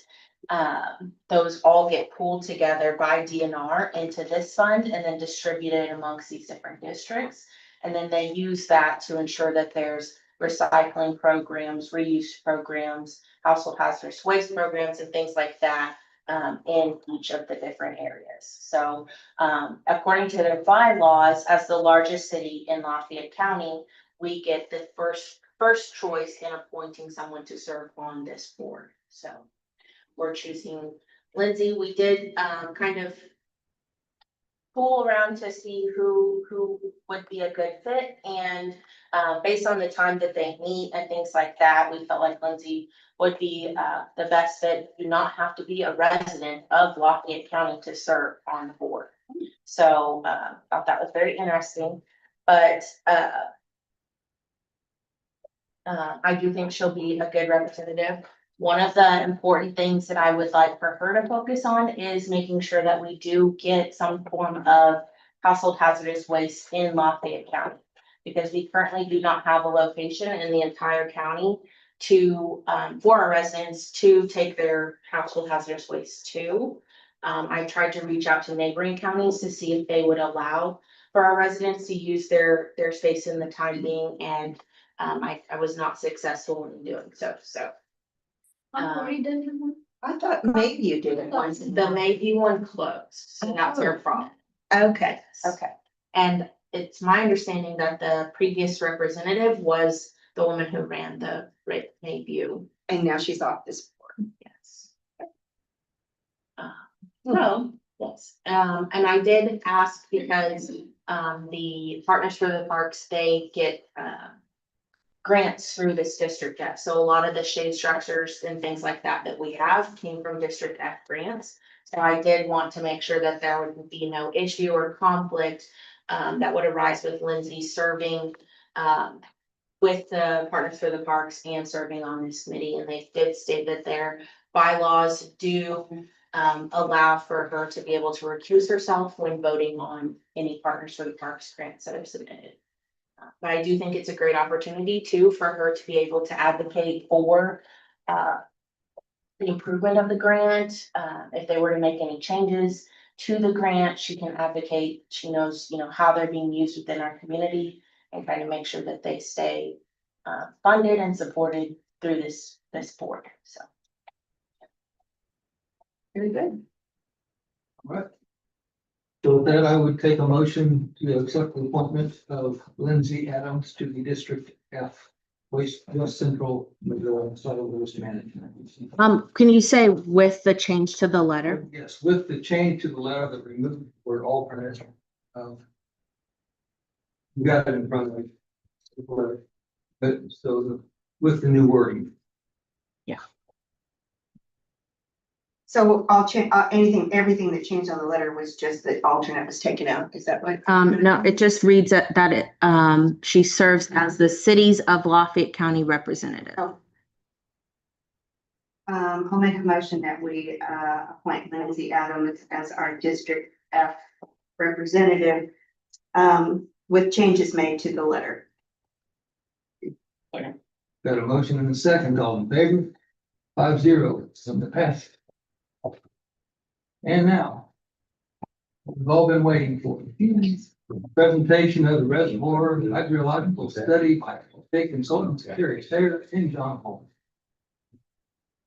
Speaker 5: those all get pooled together by DNR into this fund and then distributed amongst these different districts. And then they use that to ensure that there's recycling programs, reuse programs, household hazardous waste programs, and things like that in each of the different areas. So according to their bylaws, as the largest city in Lafayette County, we get the first choice in appointing someone to serve on this board. So we're choosing Lindsay. We did kind of pool around to see who would be a good fit, and based on the time that they meet and things like that, we felt like Lindsay would be the best fit. Do not have to be a resident of Lafayette County to serve on the board. So thought that was very interesting, but I do think she'll be a good representative. One of the important things that I would like for her to focus on is making sure that we do get some form of household hazardous waste in Lafayette County. Because we currently do not have a location in the entire county to, for our residents to take their household hazardous waste to. I tried to reach out to neighboring counties to see if they would allow for our residents to use their space in the time being, and I was not successful in doing so, so.
Speaker 4: I thought maybe you did it once.
Speaker 5: The Mayview one closed, so that's our problem.
Speaker 4: Okay.
Speaker 5: Okay, and it's my understanding that the previous representative was the woman who ran the Mayview.
Speaker 4: And now she's off this board.
Speaker 5: Yes. So, yes, and I did ask because, the Partners for the Parks, they get, grants through this District F. So a lot of the shade structures and things like that that we have came from District F grants. So I did want to make sure that there would be no issue or conflict that would arise with Lindsay serving with the Partners for the Parks and serving on this committee. And they did state that their bylaws do allow for her to be able to recuse herself when voting on any Partners for the Parks grants that are submitted. But I do think it's a great opportunity too for her to be able to advocate for the improvement of the grant. If they were to make any changes to the grant, she can advocate. She knows, how they're being used within our community and trying to make sure that they stay funded and supported through this board. So. Very good.
Speaker 1: All right. So with that, I would take a motion to accept the appointment of Lindsay Adams to the District F West Central Solid Waste Management.
Speaker 5: Can you say with the change to the letter?
Speaker 1: Yes, with the change to the letter that removed the word alternate. You got it in front of me. But so with the new wording.
Speaker 4: So I'll change, everything that changed on the letter was just the alternate was taken out. Is that what?
Speaker 5: No, it just reads that she serves as the cities of Lafayette County representative.
Speaker 4: Oh. I'll make a motion that we appoint Lindsay Adams as our District F representative with changes made to the letter.
Speaker 1: Got a motion and a second, all in favor? 5-0, from the past. And now, we've all been waiting for presentation of the reservoir hydrological study by state consultants Terry Sayer and John Holmes.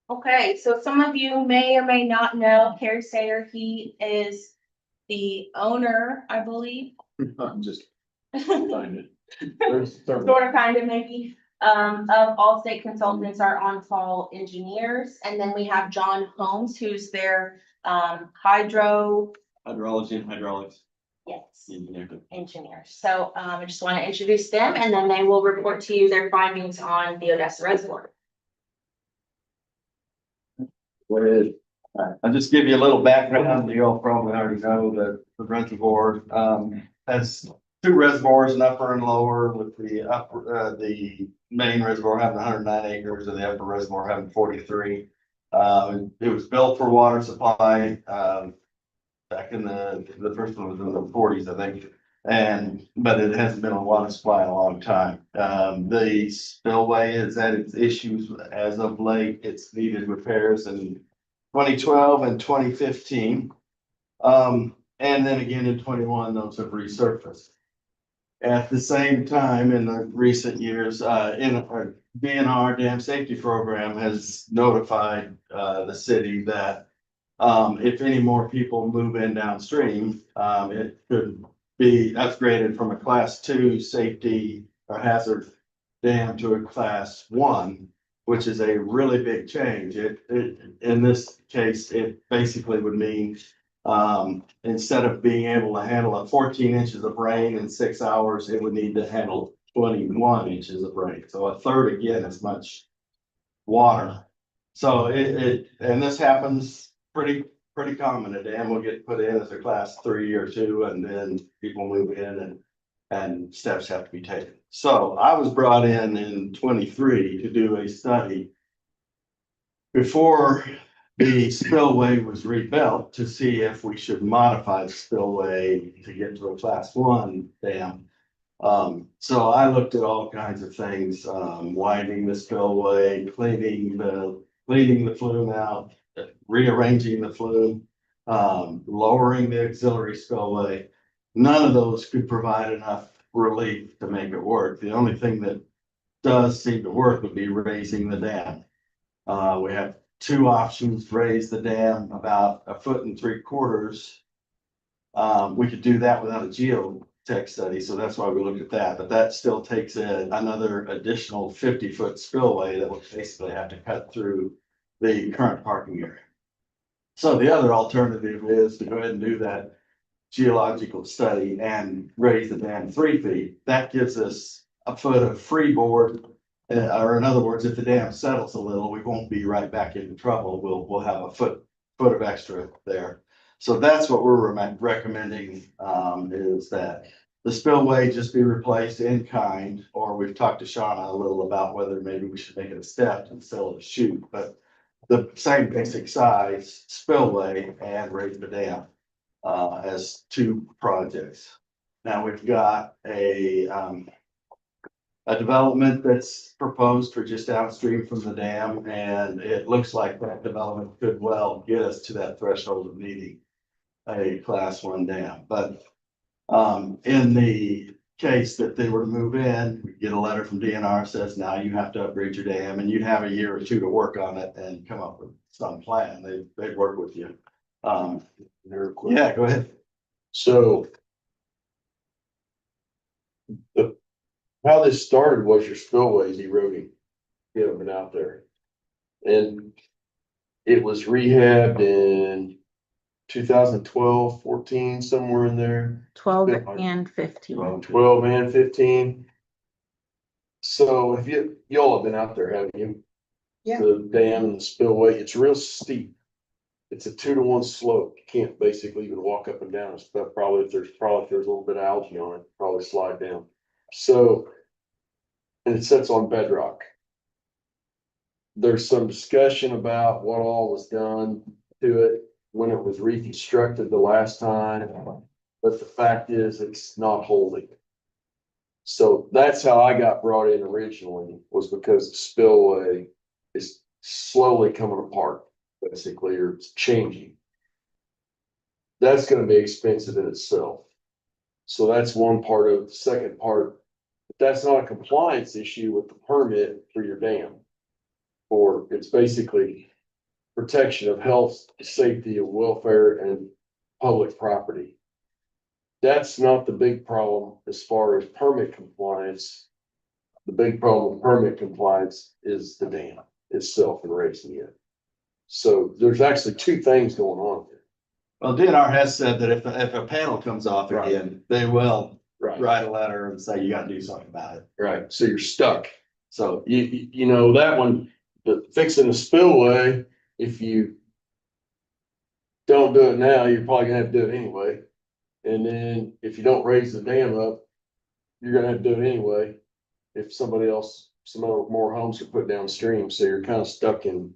Speaker 5: Okay, so some of you may or may not know Terry Sayer. He is the owner, I believe.
Speaker 10: I'm just find it. There's
Speaker 5: Sort of, kind of, maybe, of All State Consultants are on-call engineers. And then we have John Holmes, who's their
Speaker 10: hydrology and hydraulics
Speaker 5: yes,
Speaker 10: engineer.
Speaker 5: engineer. So I just want to introduce them and then they will report to you their findings on the Odessa Reservoir.
Speaker 10: Go ahead.
Speaker 9: I'll just give you a little background. You all probably already know that the reservoir has two reservoirs, an upper and lower, with the upper, the main reservoir having 109 acres and the upper reservoir having 43. It was built for water supply back in the first one was in the 40s, I think. But it hasn't been a water supply in a long time. The spillway has had its issues as of late. It's needed repairs in 2012 and 2015. And then again in 21, those have resurfaced. At the same time, in the recent years, in our DNR dam safety program has notified the city that if any more people move in downstream, it could be upgraded from a class 2 safety or hazard dam to a class 1, which is a really big change. In this case, it basically would mean instead of being able to handle 14 inches of rain in 6 hours, it would need to handle 21 inches of rain. So a third again as much water. So and this happens pretty common. A dam will get put in as a class 3 or 2, and then people move in and steps have to be taken. So I was brought in 23 to do a study before the spillway was rebuilt to see if we should modify the spillway to get to a class 1 dam. So I looked at all kinds of things, widening the spillway, cleaning the flume out, rearranging the flume, lowering the auxiliary spillway. None of those could provide enough relief to make it work. The only thing that does seem to work would be raising the dam. We have two options: raise the dam about 1.75 feet. We could do that without a geotech study, so that's why we looked at that. But that still takes another additional 50-foot spillway that would basically have to cut through the current parking area. So the other alternative is to go ahead and do that geological study and raise the dam 3 feet. That gives us a foot of freeboard. Or in other words, if the dam settles a little, we won't be right back into trouble. We'll have a foot
Speaker 11: foot of extra there. So that's what we're recommending, is that the spillway just be replaced in kind, or we've talked to Shauna a little about whether maybe we should make it a step instead of a chute, but the same basic size spillway and raise the dam, as two projects. Now we've got a development that's proposed for just downstream from the dam, and it looks like that development could well get us to that threshold of needing a class 1 dam. But in the case that they were to move in, we get a letter from DNR says now you have to upgrade your dam, and you'd have a year or two to work on it and come up with some plan. They'd work with you. Yeah, go ahead.
Speaker 10: So. How this started was your spillways eroding. You haven't been out there. And it was rehabbed in 2012, 14, somewhere in there.
Speaker 5: 12 and 15.
Speaker 10: 12 and 15. So if y'all have been out there, haven't you?
Speaker 4: Yeah.
Speaker 10: The dam and the spillway, it's real steep. It's a 2-to-1 slope. You can't basically even walk up and down. It's probably if there's a little bit of algae on it, probably slide down. So, and it sits on bedrock. There's some discussion about what all was done to it when it was reconstructed the last time, but the fact is it's not holding. So that's how I got brought in originally, was because the spillway is slowly coming apart, basically, or it's changing. That's gonna be expensive in itself. So that's one part of the second part. But that's not a compliance issue with the permit for your dam. Or it's basically protection of health, safety, and welfare and public property. That's not the big problem as far as permit compliance. The big problem with permit compliance is the dam itself and raising it. So there's actually two things going on here.
Speaker 11: Well, DNR has said that if a panel comes off again, they will write a letter and say you gotta do something about it.
Speaker 10: Right, so you're stuck. So you know, that one, the fixing the spillway, if you don't do it now, you're probably gonna have to do it anyway. And then if you don't raise the dam up, you're gonna have to do it anyway. If somebody else, some other more homes are put downstream, so you're kind of stuck in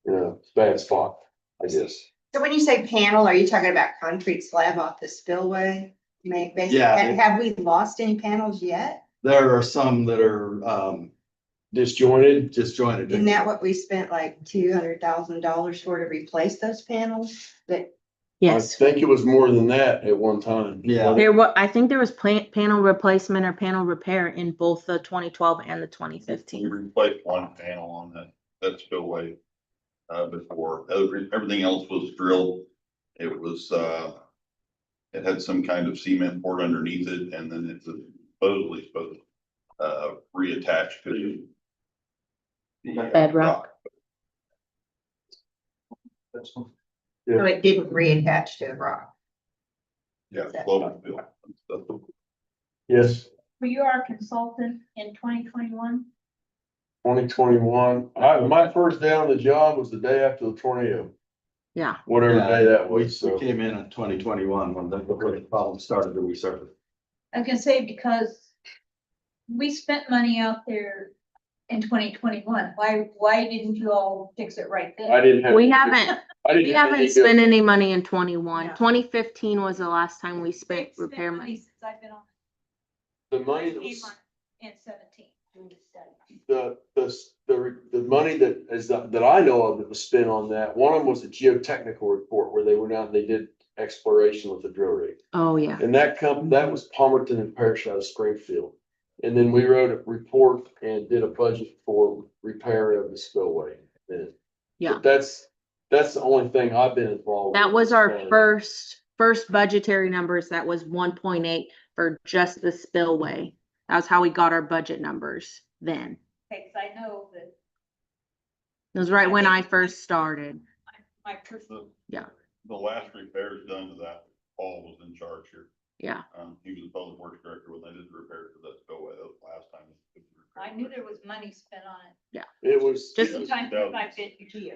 Speaker 10: a bad spot, I guess.
Speaker 4: So when you say panel, are you talking about concrete slab off the spillway? Basically,
Speaker 11: Yeah.
Speaker 4: have we lost any panels yet?
Speaker 11: There are some that are
Speaker 10: Disjointed.
Speaker 4: Isn't that what we spent like $200,000 for to replace those panels? That,
Speaker 5: Yes.
Speaker 10: I think it was more than that at one time.
Speaker 11: Yeah.
Speaker 5: I think there was panel replacement or panel repair in both the 2012 and the 2015.
Speaker 12: We replaced one panel on that spillway before. Everything else was drilled. It was it had some kind of cement poured underneath it, and then it was supposed to reattach to the
Speaker 5: Bedrock.
Speaker 4: so it didn't reattach to the rock.
Speaker 12: Yeah, slope field and stuff.
Speaker 10: Yes,
Speaker 8: Were you our consultant in 2021?
Speaker 10: 2021. My first day on the job was the day after the tornado,
Speaker 5: Yeah.
Speaker 10: whatever
Speaker 11: Yeah,
Speaker 10: day that
Speaker 11: we
Speaker 10: was. So
Speaker 11: came in 2021 when the problem started to resurface.
Speaker 8: I was gonna say, because we spent money out there in 2021. Why didn't you all fix it right then?
Speaker 10: I didn't have.
Speaker 5: We
Speaker 10: any-
Speaker 5: haven't,
Speaker 10: I didn't
Speaker 5: we
Speaker 10: have
Speaker 5: haven't
Speaker 10: any
Speaker 5: spent
Speaker 10: good-
Speaker 5: any money in 21.
Speaker 8: Yeah.
Speaker 5: 2015 was the last time we spent
Speaker 8: We've spent
Speaker 5: repair money.
Speaker 8: Since I've been on.
Speaker 10: The money that
Speaker 8: Came
Speaker 10: was,
Speaker 8: on in 17. doing the study.
Speaker 10: the money that I know of that was spent on that, one of them was a geotechnical report where they went out and they did exploration with the drill rig.
Speaker 5: Oh, yeah.
Speaker 10: And that was Palmerton and Parrish out of Springfield. And then we wrote a report and did a budget for repair of the spillway. And
Speaker 5: Yeah.
Speaker 10: that's the only thing I've been involved with.
Speaker 5: That was our
Speaker 10: And
Speaker 5: first budgetary numbers. That was 1.8 for just the spillway. That was how we got our budget numbers then.
Speaker 8: Okay, 'cause I know that
Speaker 5: It was right when I first started.
Speaker 8: my personal.
Speaker 12: The last repairs done to that, Paul was in charge here.
Speaker 5: Yeah.
Speaker 12: He was the public works director when they did the repairs to that spillway. That was the last time it was
Speaker 8: I knew there was money spent on it.
Speaker 10: It was.
Speaker 5: Just-
Speaker 8: Sometimes I bet you do.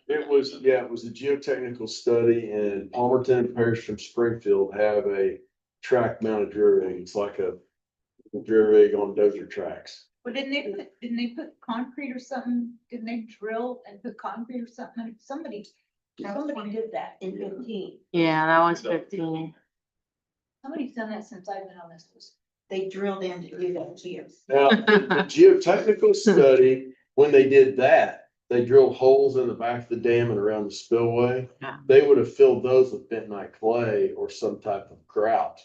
Speaker 10: It was, yeah, it was a geotechnical study, and Palmerton and Parish from Springfield have a track mounted drill rig. It's like a drill rig on dozer tracks.
Speaker 8: Well, didn't they put concrete or something? Didn't they drill and put concrete or something? Somebody did that in 15.
Speaker 5: Yeah, that one's 15.
Speaker 8: Somebody's done that since I've been on this list.
Speaker 4: They drilled in to do that geos.
Speaker 10: Now, the geotechnical study, when they did that, they drilled holes in the back of the dam and around the spillway.
Speaker 5: Yeah.
Speaker 10: They would have filled those with bentonite clay or some type of grout.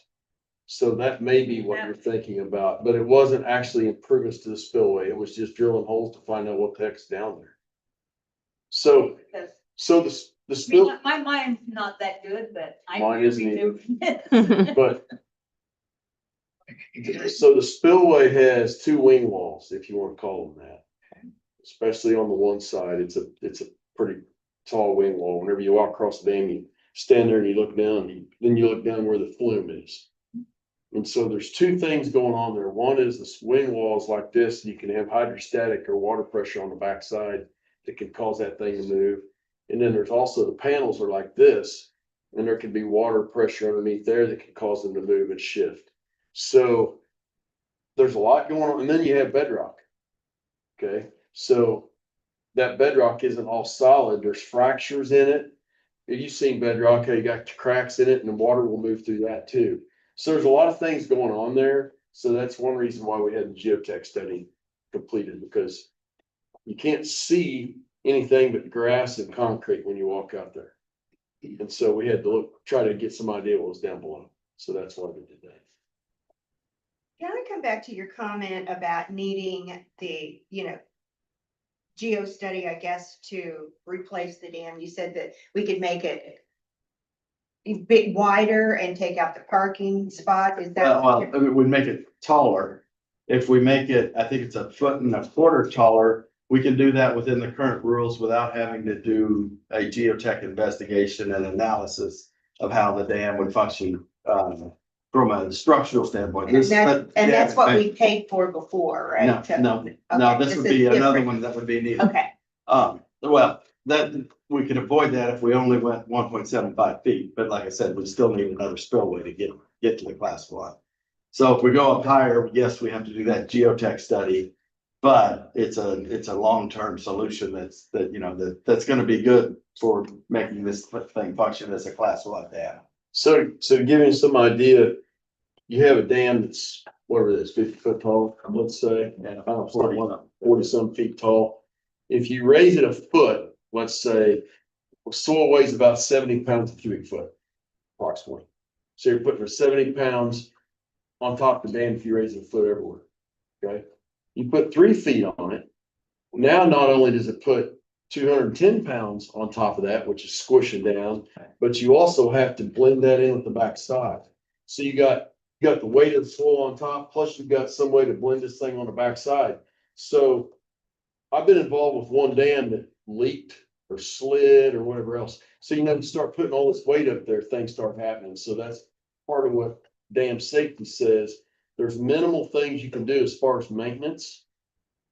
Speaker 10: So that may be what you're thinking about, but it wasn't actually improvements to the spillway. It was just drilling holes to find out what the heck's down there. So, the spill,
Speaker 8: My mind's not that good, but I.
Speaker 10: Mine isn't either.
Speaker 8: either.
Speaker 10: but. So the spillway has two wing walls, if you want to call them that. Especially on the one side, it's a pretty tall wing wall. Whenever you walk across the dam, you stand there and you look down, then you look down where the flume is. And so there's two things going on there. One is the wing walls like this, you can have hydrostatic or water pressure on the backside that can cause that thing to move. And then there's also the panels are like this, and there can be water pressure underneath there that can cause them to move and shift. So there's a lot going on, and then you have bedrock. Okay, so that bedrock isn't all solid. There's fractures in it. You've seen bedrock, you got cracks in it, and the water will move through that too. So there's a lot of things going on there. So that's one reason why we had the geotech study completed, because you can't see anything but grass and concrete when you walk out there. And so we had to try to get some idea what was down below. So that's why we did that.
Speaker 4: Can I come back to your comment about needing the, geo study, I guess, to replace the dam? You said that we could make it a bit wider and take out the parking spot. Is that?
Speaker 11: Well, I mean, we'd make it taller. If we make it, I think it's 1.25 feet taller, we can do that within the current rules without having to do a geotech investigation and analysis of how the dam would function, from a structural standpoint.
Speaker 4: And that's what we paid for before, right?
Speaker 11: No,
Speaker 4: Okay,
Speaker 11: this would
Speaker 4: is
Speaker 11: be another
Speaker 4: different.
Speaker 11: one that would be needed.
Speaker 4: Okay,
Speaker 11: Well, that, we could avoid that if we only went 1.75 feet, but like I said, we still need another spillway to get to the class 1. So if we go up higher, yes, we have to do that geotech study, but it's a long-term solution that's gonna be good for making this thing function as a class 1 dam.
Speaker 10: So to give you some idea, you have a dam that's, whatever it is, 50 foot tall, let's say,
Speaker 11: Yeah,
Speaker 10: 40 some feet tall. If you raise it a foot, let's say, soil weighs about 70 pounds a cubic foot, approximately. So you're putting 70 pounds on top of the dam if you raise it a foot everywhere. Okay, you put 3 feet on it. Now, not only does it put 210 pounds on top of that, which is squishing down, but you also have to blend that in with the backside. So you got the weight of the soil on top, plus you've got some way to blend this thing on the backside. So I've been involved with one dam that leaked or slid or whatever else. So you start putting all this weight up there, things start happening. So that's part of what dam safety says. There's minimal things you can do as far as maintenance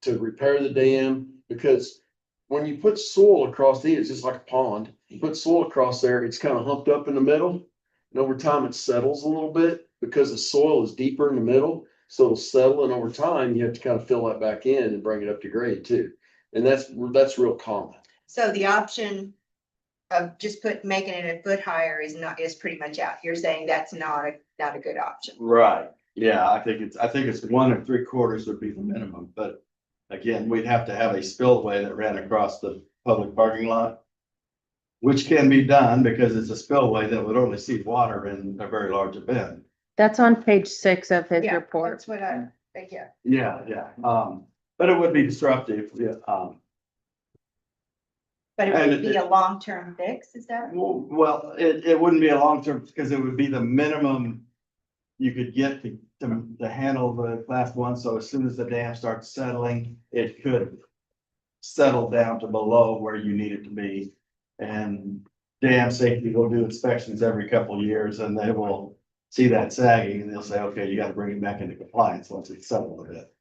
Speaker 10: to repair the dam, because when you put soil across it's just like a pond. You put soil across there, it's kind of humped up in the middle. And over time it settles a little bit because the soil is deeper in the middle. So it'll settle, and over time you have to kind of fill that back in and bring it up to grade too. And that's real common.
Speaker 4: so the option of just making it a foot higher is pretty much out. You're saying that's not a good option.
Speaker 11: Right, yeah, I think it's 1 3/4 would be the minimum, but again, we'd have to have a spillway that ran across the public parking lot, which can be done because it's a spillway that would only see water in a very large event.
Speaker 5: That's on page 6 of his
Speaker 4: Yeah,
Speaker 5: report.
Speaker 4: that's what I, yeah.
Speaker 11: Yeah, but it would be disruptive,
Speaker 4: But it
Speaker 11: And
Speaker 4: would be a long-term fix, is that?
Speaker 11: well, it wouldn't be a long-term, because it would be the minimum you could get to handle the class 1, so as soon as the dam starts settling, it could settle down to below where you need it to be. And dam safety will do inspections every couple of years, and they will see that sagging, and they'll say, okay, you gotta bring it back into compliance once it's settled a bit.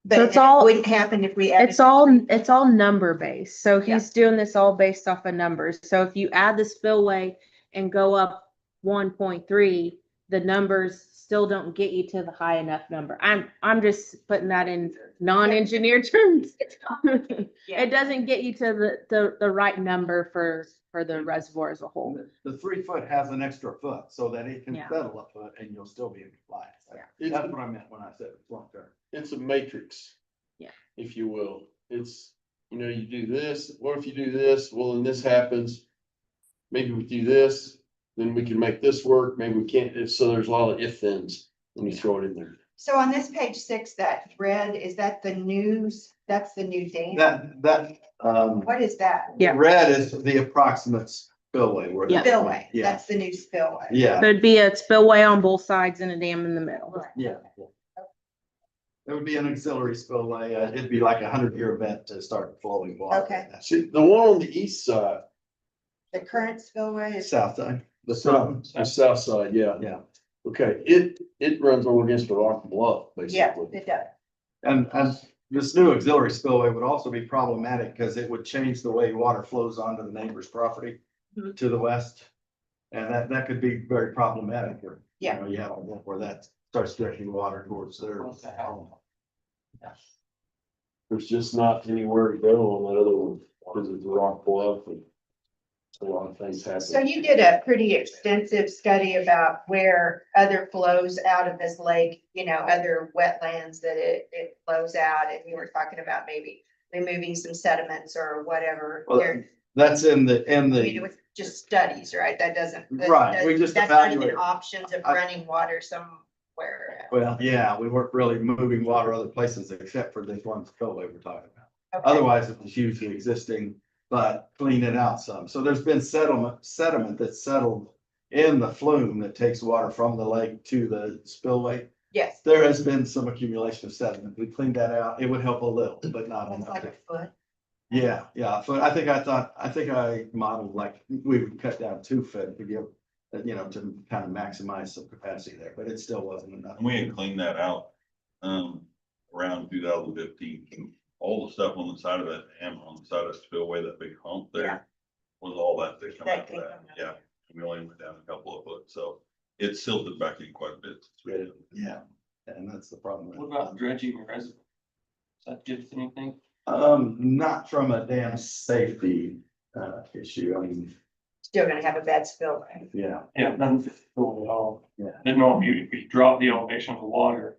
Speaker 4: But
Speaker 5: it's
Speaker 4: it
Speaker 5: all-
Speaker 4: wouldn't happen if we added.
Speaker 5: It's all number based. So
Speaker 4: Yeah.
Speaker 5: he's doing this all based off of numbers. So if you add the spillway and go up 1.3, the numbers still don't get you to the high enough number. I'm just putting that in non-engineered terms. It doesn't get you to the right number for the reservoir as a whole.
Speaker 11: The 3 foot has an extra foot so that it can
Speaker 5: Yeah.
Speaker 11: settle a foot and you'll still be in compliance.
Speaker 5: Yeah.
Speaker 11: That's what I meant when I said it's long term.
Speaker 10: It's a matrix.
Speaker 5: Yeah.
Speaker 10: If you will, it's, you do this, what if you do this, well, then this happens. Maybe we do this, then we can make this work, maybe we can't, so there's a lot of if-thens when you throw it in there.
Speaker 4: So on this page 6, that red, is that the news? That's the new dam? What is that?
Speaker 5: Yeah.
Speaker 11: Red is the approximate spillway. Where
Speaker 5: Yeah.
Speaker 4: Spillway,
Speaker 11: Yeah,
Speaker 4: that's the new spillway.
Speaker 11: yeah,
Speaker 5: There'd be a spillway on both sides and a dam in the middle.
Speaker 11: yeah. It would be an auxiliary spillway. It'd be like a 100-year event to start flowing water.
Speaker 4: Okay.
Speaker 10: See, the one on the east side,
Speaker 4: The current spillway is.
Speaker 11: South side.
Speaker 10: the south side, yeah.
Speaker 11: Yeah.
Speaker 10: Okay, it runs over against the rock bluff,
Speaker 4: Yeah,
Speaker 10: basically.
Speaker 4: it does.
Speaker 11: And this new auxiliary spillway would also be problematic because it would change the way water flows onto the neighbor's property
Speaker 4: Mhm.
Speaker 11: to the west. And that could be very problematic where,
Speaker 4: Yeah.
Speaker 11: you have where that starts directing water towards there.
Speaker 10: There's just not anywhere to go on that other one, because it's a rock bluff and a lot of things happen.
Speaker 4: So you did a pretty extensive study about where other flows out of this lake, other wetlands that it flows out, and you were talking about maybe removing some sediments or whatever.
Speaker 11: Well, that's in the,
Speaker 4: I mean, it was just studies, right? That doesn't.
Speaker 11: Right, we just
Speaker 4: That's not even
Speaker 11: evaluate.
Speaker 4: options of running water somewhere.
Speaker 11: Well, yeah, we weren't really moving water other places except for this one spillway we're talking about.
Speaker 4: Okay.
Speaker 11: Otherwise, it was hugely existing, but clean it out some. So there's been sediment that's settled in the flume that takes water from the lake to the spillway.
Speaker 4: Yes,
Speaker 11: There has been some accumulation of sediment. We cleaned that out. It would help a little, but not
Speaker 4: that's like a
Speaker 11: enough.
Speaker 4: foot.
Speaker 11: Yeah, yeah. But I think I modeled like we would cut down 2 foot to give, to kind of maximize some capacity there, but it still wasn't enough.
Speaker 12: And we had cleaned that out, around 2015. All the stuff on the side of that dam, on the side of the spillway, that big hump
Speaker 4: Yeah.
Speaker 12: there, was all that they come
Speaker 4: That
Speaker 12: out of
Speaker 4: came
Speaker 12: that,
Speaker 4: from that.
Speaker 12: yeah. We only went down a couple of foot, so it silted back in quite a bit.
Speaker 11: Yeah, and that's the problem.
Speaker 6: What about dredging the reservoir? Does that give us anything?
Speaker 11: Not from a dam safety, issue. I mean,
Speaker 4: Still gonna have a bad spillway.
Speaker 11: yeah,
Speaker 6: Yeah, nothing physical at all.
Speaker 11: Yeah.
Speaker 6: Didn't know if you drop the elevation of the water.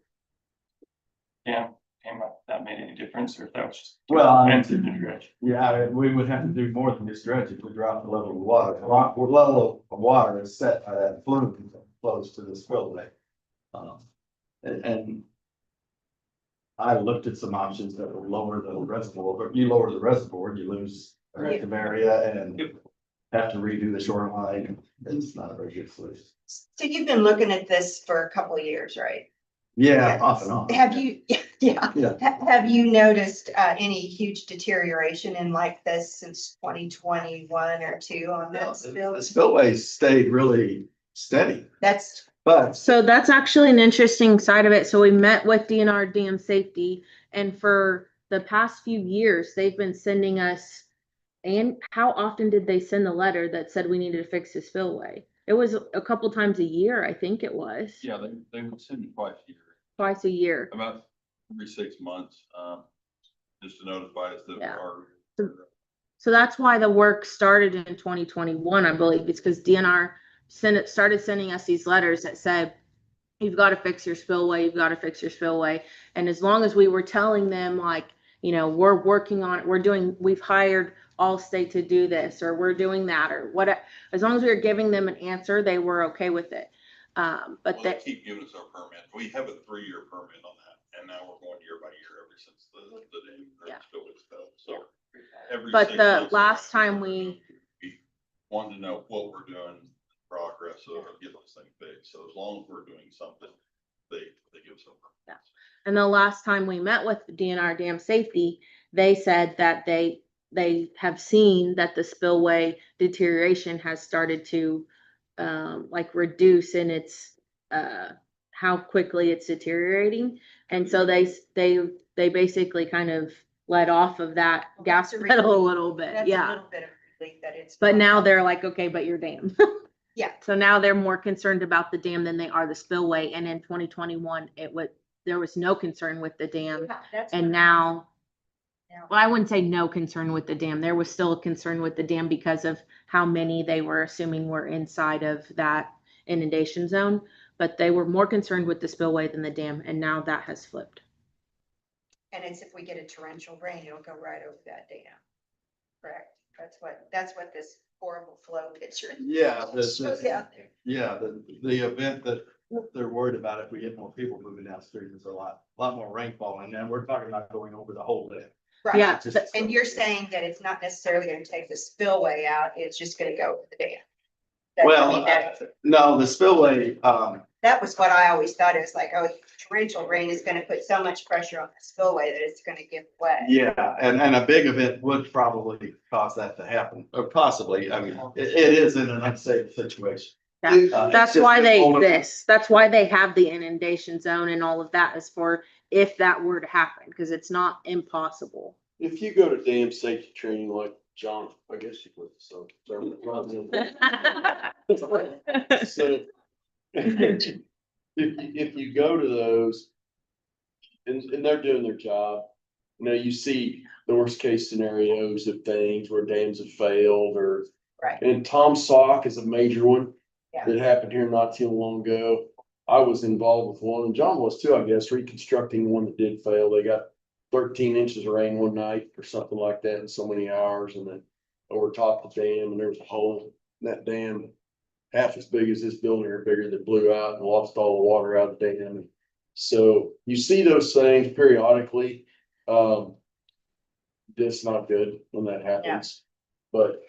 Speaker 6: Yeah, came up, that made any difference, or if that was just.
Speaker 11: Well, I-
Speaker 6: Expensive to dredge.
Speaker 11: yeah, we would have to do more than just dredge if we drop the level of water. The level of water is set by that flume that flows to the spillway. And I looked at some options that will lower the reservoir, but you lower the reservoir, you lose active area and have to redo the shoreline. It's not a very good solution.
Speaker 4: So you've been looking at this for a couple of years, right?
Speaker 11: Yeah, off and on.
Speaker 4: Have you, yeah,
Speaker 11: Yeah.
Speaker 4: have you noticed any huge deterioration in like this since 2021 or 2 on that spill?
Speaker 11: The spillway stayed really steady,
Speaker 4: That's,
Speaker 11: but
Speaker 5: So that's actually an interesting side of it. So we met with DNR Dam Safety, and for the past few years, they've been sending us. And how often did they send the letter that said we needed to fix the spillway? It was a couple times a year, I think it was.
Speaker 12: Yeah, they would send me twice a year,
Speaker 5: Twice a year.
Speaker 12: about every 6 months, just to notify us that
Speaker 5: Yeah.
Speaker 12: our.
Speaker 5: So that's why the work started in 2021, I believe. It's because DNR started sending us these letters that said, you've got to fix your spillway, you've got to fix your spillway. And as long as we were telling them like, we're working on it, we've hired Allstate to do this, or we're doing that, or what, as long as we were giving them an answer, they were okay with it. But
Speaker 12: Well, they
Speaker 5: that,
Speaker 12: keep giving us our permit. We have a 3-year permit on that, and now we're going year by year ever since the dam or
Speaker 5: Yeah.
Speaker 12: spillway stuff, so. Every
Speaker 5: But
Speaker 12: 6
Speaker 5: the
Speaker 12: months,
Speaker 5: last
Speaker 12: they're
Speaker 5: time
Speaker 12: we wanted to know what we're doing, progress of getting this thing fixed. So as long as we're doing something, they give us a permit.
Speaker 5: and the last time we met with DNR Dam Safety, they said that they have seen that the spillway deterioration has started to reduce in its how quickly it's deteriorating. And so they basically kind of let off of that gas
Speaker 4: That's a
Speaker 5: pedal a
Speaker 4: relief.
Speaker 5: little bit,
Speaker 4: That's a
Speaker 5: yeah.
Speaker 4: little bit of relief that it's.
Speaker 5: But now they're like, okay, but your dam.
Speaker 4: Yeah.
Speaker 5: So now they're more concerned about the dam than they are the spillway. And in 2021, there was no concern with the dam.
Speaker 4: Yeah, that's
Speaker 5: And
Speaker 4: what-
Speaker 5: now,
Speaker 4: Yeah.
Speaker 5: well, I wouldn't say no concern with the dam. There was still a concern with the dam because of how many they were assuming were inside of that inundation zone. But they were more concerned with the spillway than the dam. And now that has flipped.
Speaker 4: And it's if we get a torrential rain, it'll go right over that dam. Correct? That's what this horrible flow picture.
Speaker 11: Yeah, this
Speaker 4: shows
Speaker 11: is,
Speaker 4: out there.
Speaker 11: yeah, the event that they're worried about, if we get more people moving down the street, there's a lot more rainfall, and then we're talking about going over the whole day.
Speaker 4: Right.
Speaker 5: Yeah.
Speaker 4: And you're saying that it's not necessarily gonna take the spillway out, it's just gonna go over the dam. I
Speaker 11: Well,
Speaker 4: mean,
Speaker 11: no, the spillway,
Speaker 4: that was what I always thought. It was like, oh, torrential rain is gonna put so much pressure on the spillway that it's gonna give way.
Speaker 11: yeah, and a big event would probably cause that to happen, or possibly, I mean, it is in an unsafe situation.
Speaker 5: That's why they exist. That's why they have the inundation zone and all of that is for if that were to happen, because it's not impossible.
Speaker 10: If you go to dam safety training like John, I guess you would, so. So if you go to those and they're doing their job, you know, you see the worst case scenarios of things where dams have failed or.
Speaker 4: Right.
Speaker 10: And Tom Sock is a major one.
Speaker 4: Yeah.
Speaker 10: That happened here not too long ago. I was involved with one and John was too, I guess, reconstructing one that did fail. They got 13 inches of rain one night or something like that in so many hours and then over top the dam and there was a hole in that dam half as big as this building or bigger that blew out and lost all the water out of the dam. So you see those things periodically. That's not good when that happens, but.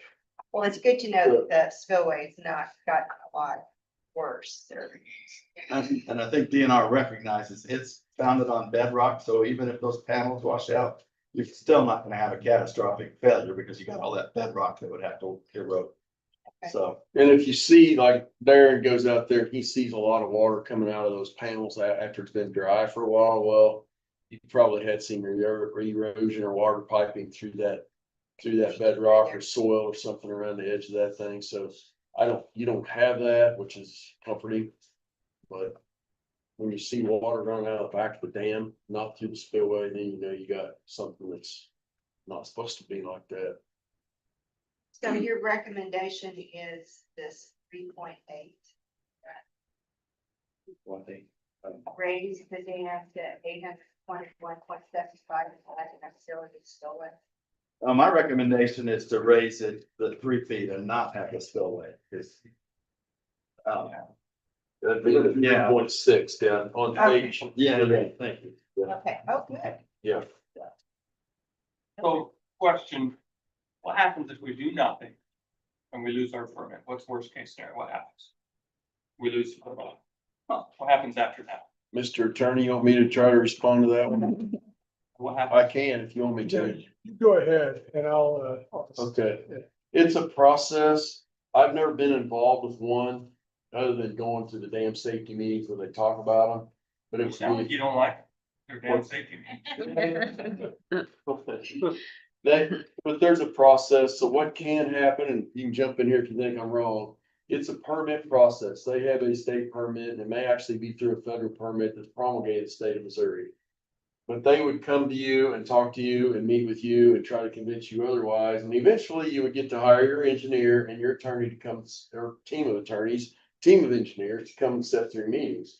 Speaker 4: Well, it's good to know that the spillway's not gotten a lot worse.
Speaker 11: And I think DNR recognizes it's founded on bedrock, so even if those panels wash out, you're still not gonna have a catastrophic failure because you got all that bedrock that would have to erode.
Speaker 4: Okay.
Speaker 11: So,
Speaker 10: And if you see, like Darren goes out there, he sees a lot of water coming out of those panels after it's been dry for a while. Well, you probably had some erosion or water piping through that bedrock or soil or something around the edge of that thing. So you don't have that, which is comforting. But when you see water running out of the back of the dam, not through the spillway, then you know you got something that's not supposed to be like that.
Speaker 4: So your recommendation is this 3.8. Raise the dam to 821.75 and facility spillway.
Speaker 11: my recommendation is to raise it the 3 feet and not have a spillway, because.
Speaker 10: That'd be
Speaker 11: Yeah.
Speaker 10: 3.6 down on
Speaker 4: Okay.
Speaker 10: page.
Speaker 11: Thank you.
Speaker 4: Okay, oh, good.
Speaker 10: Yeah.
Speaker 6: So question, what happens if we do nothing and we lose our permit? What's worst case scenario? What happens? We lose the permit. What happens after that?
Speaker 10: Mr. Attorney, you want me to try to respond to that one?
Speaker 6: What happens?
Speaker 10: I can if you want me to.
Speaker 13: Go ahead and I'll,
Speaker 10: Okay, it's a process. I've never been involved with one other than going to the dam safety meetings where they talk about them. But
Speaker 6: You
Speaker 10: it
Speaker 6: sound
Speaker 10: would
Speaker 6: like
Speaker 10: be.
Speaker 6: you don't like your damn safety.
Speaker 10: But there's a process, so what can happen, and you can jump in here if you think I'm wrong. It's a permit process. They have a state permit, and it may actually be through a federal permit that's promulgated in the state of Missouri. But they would come to you and talk to you and meet with you and try to convince you otherwise, and eventually you would get to hire your engineer and your attorney to come, or team of attorneys, team of engineers to come and set through meetings.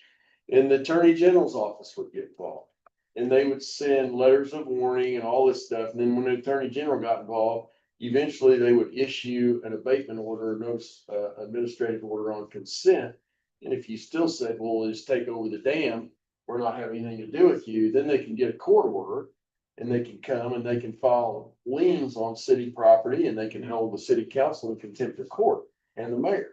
Speaker 10: And the Attorney General's office would get involved. And they would send letters of warning and all this stuff. And then when the Attorney General got involved, eventually they would issue an abatement order, notice, administrative order on consent. And if you still said, well, we'll just take over the dam, we're not having anything to do with you, then they can get a court order. And they can come and they can file liens on city property and they can hold the city council in contempt of court and the mayor.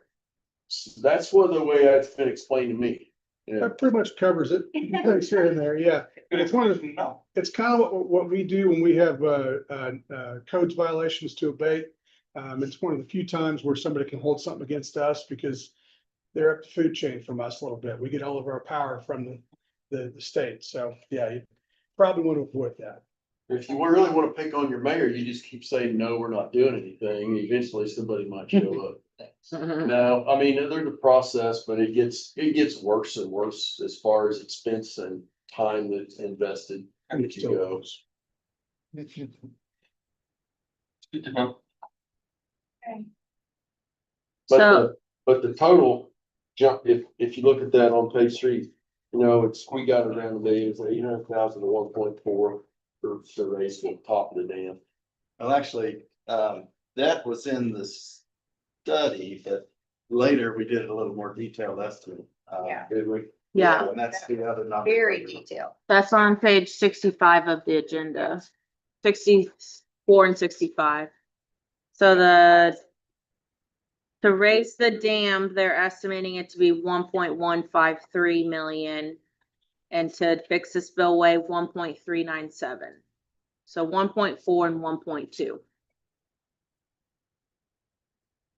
Speaker 10: So that's one of the way it's been explained to me. You know,
Speaker 13: that pretty much covers it. Thanks here and there, yeah. It's one of the,
Speaker 6: No.
Speaker 13: it's kind of what we do when we have, codes violations to abate. It's one of the few times where somebody can hold something against us because they're up the food chain from us a little bit. We get all of our power from the state. So, yeah, you probably want to avoid that.
Speaker 10: If you really want to pick on your mayor, you just keep saying, no, we're not doing anything. Eventually somebody might show up. No, I mean, there's a process, but it gets worse and worse as far as expense and time that's invested.
Speaker 13: And it
Speaker 10: to
Speaker 13: still
Speaker 10: go.
Speaker 13: goes.
Speaker 6: It's good to know.
Speaker 10: But
Speaker 5: So-
Speaker 10: but the total jump, if you look at that on page 3, you know, we got it around the million, it's 800,000 to 1.4 for the raise the top of the dam.
Speaker 11: Well, actually, that was in the study, but later we did a little more detailed estimate.
Speaker 4: Yeah.
Speaker 10: Did we?
Speaker 5: Yeah,
Speaker 11: And that's the other number.
Speaker 4: Very detailed.
Speaker 5: that's on page 65 of the agenda, 64 and 65. So to raise the dam, they're estimating it to be 1.153 million. And to fix the spillway, 1.397. So 1.4 and 1.2.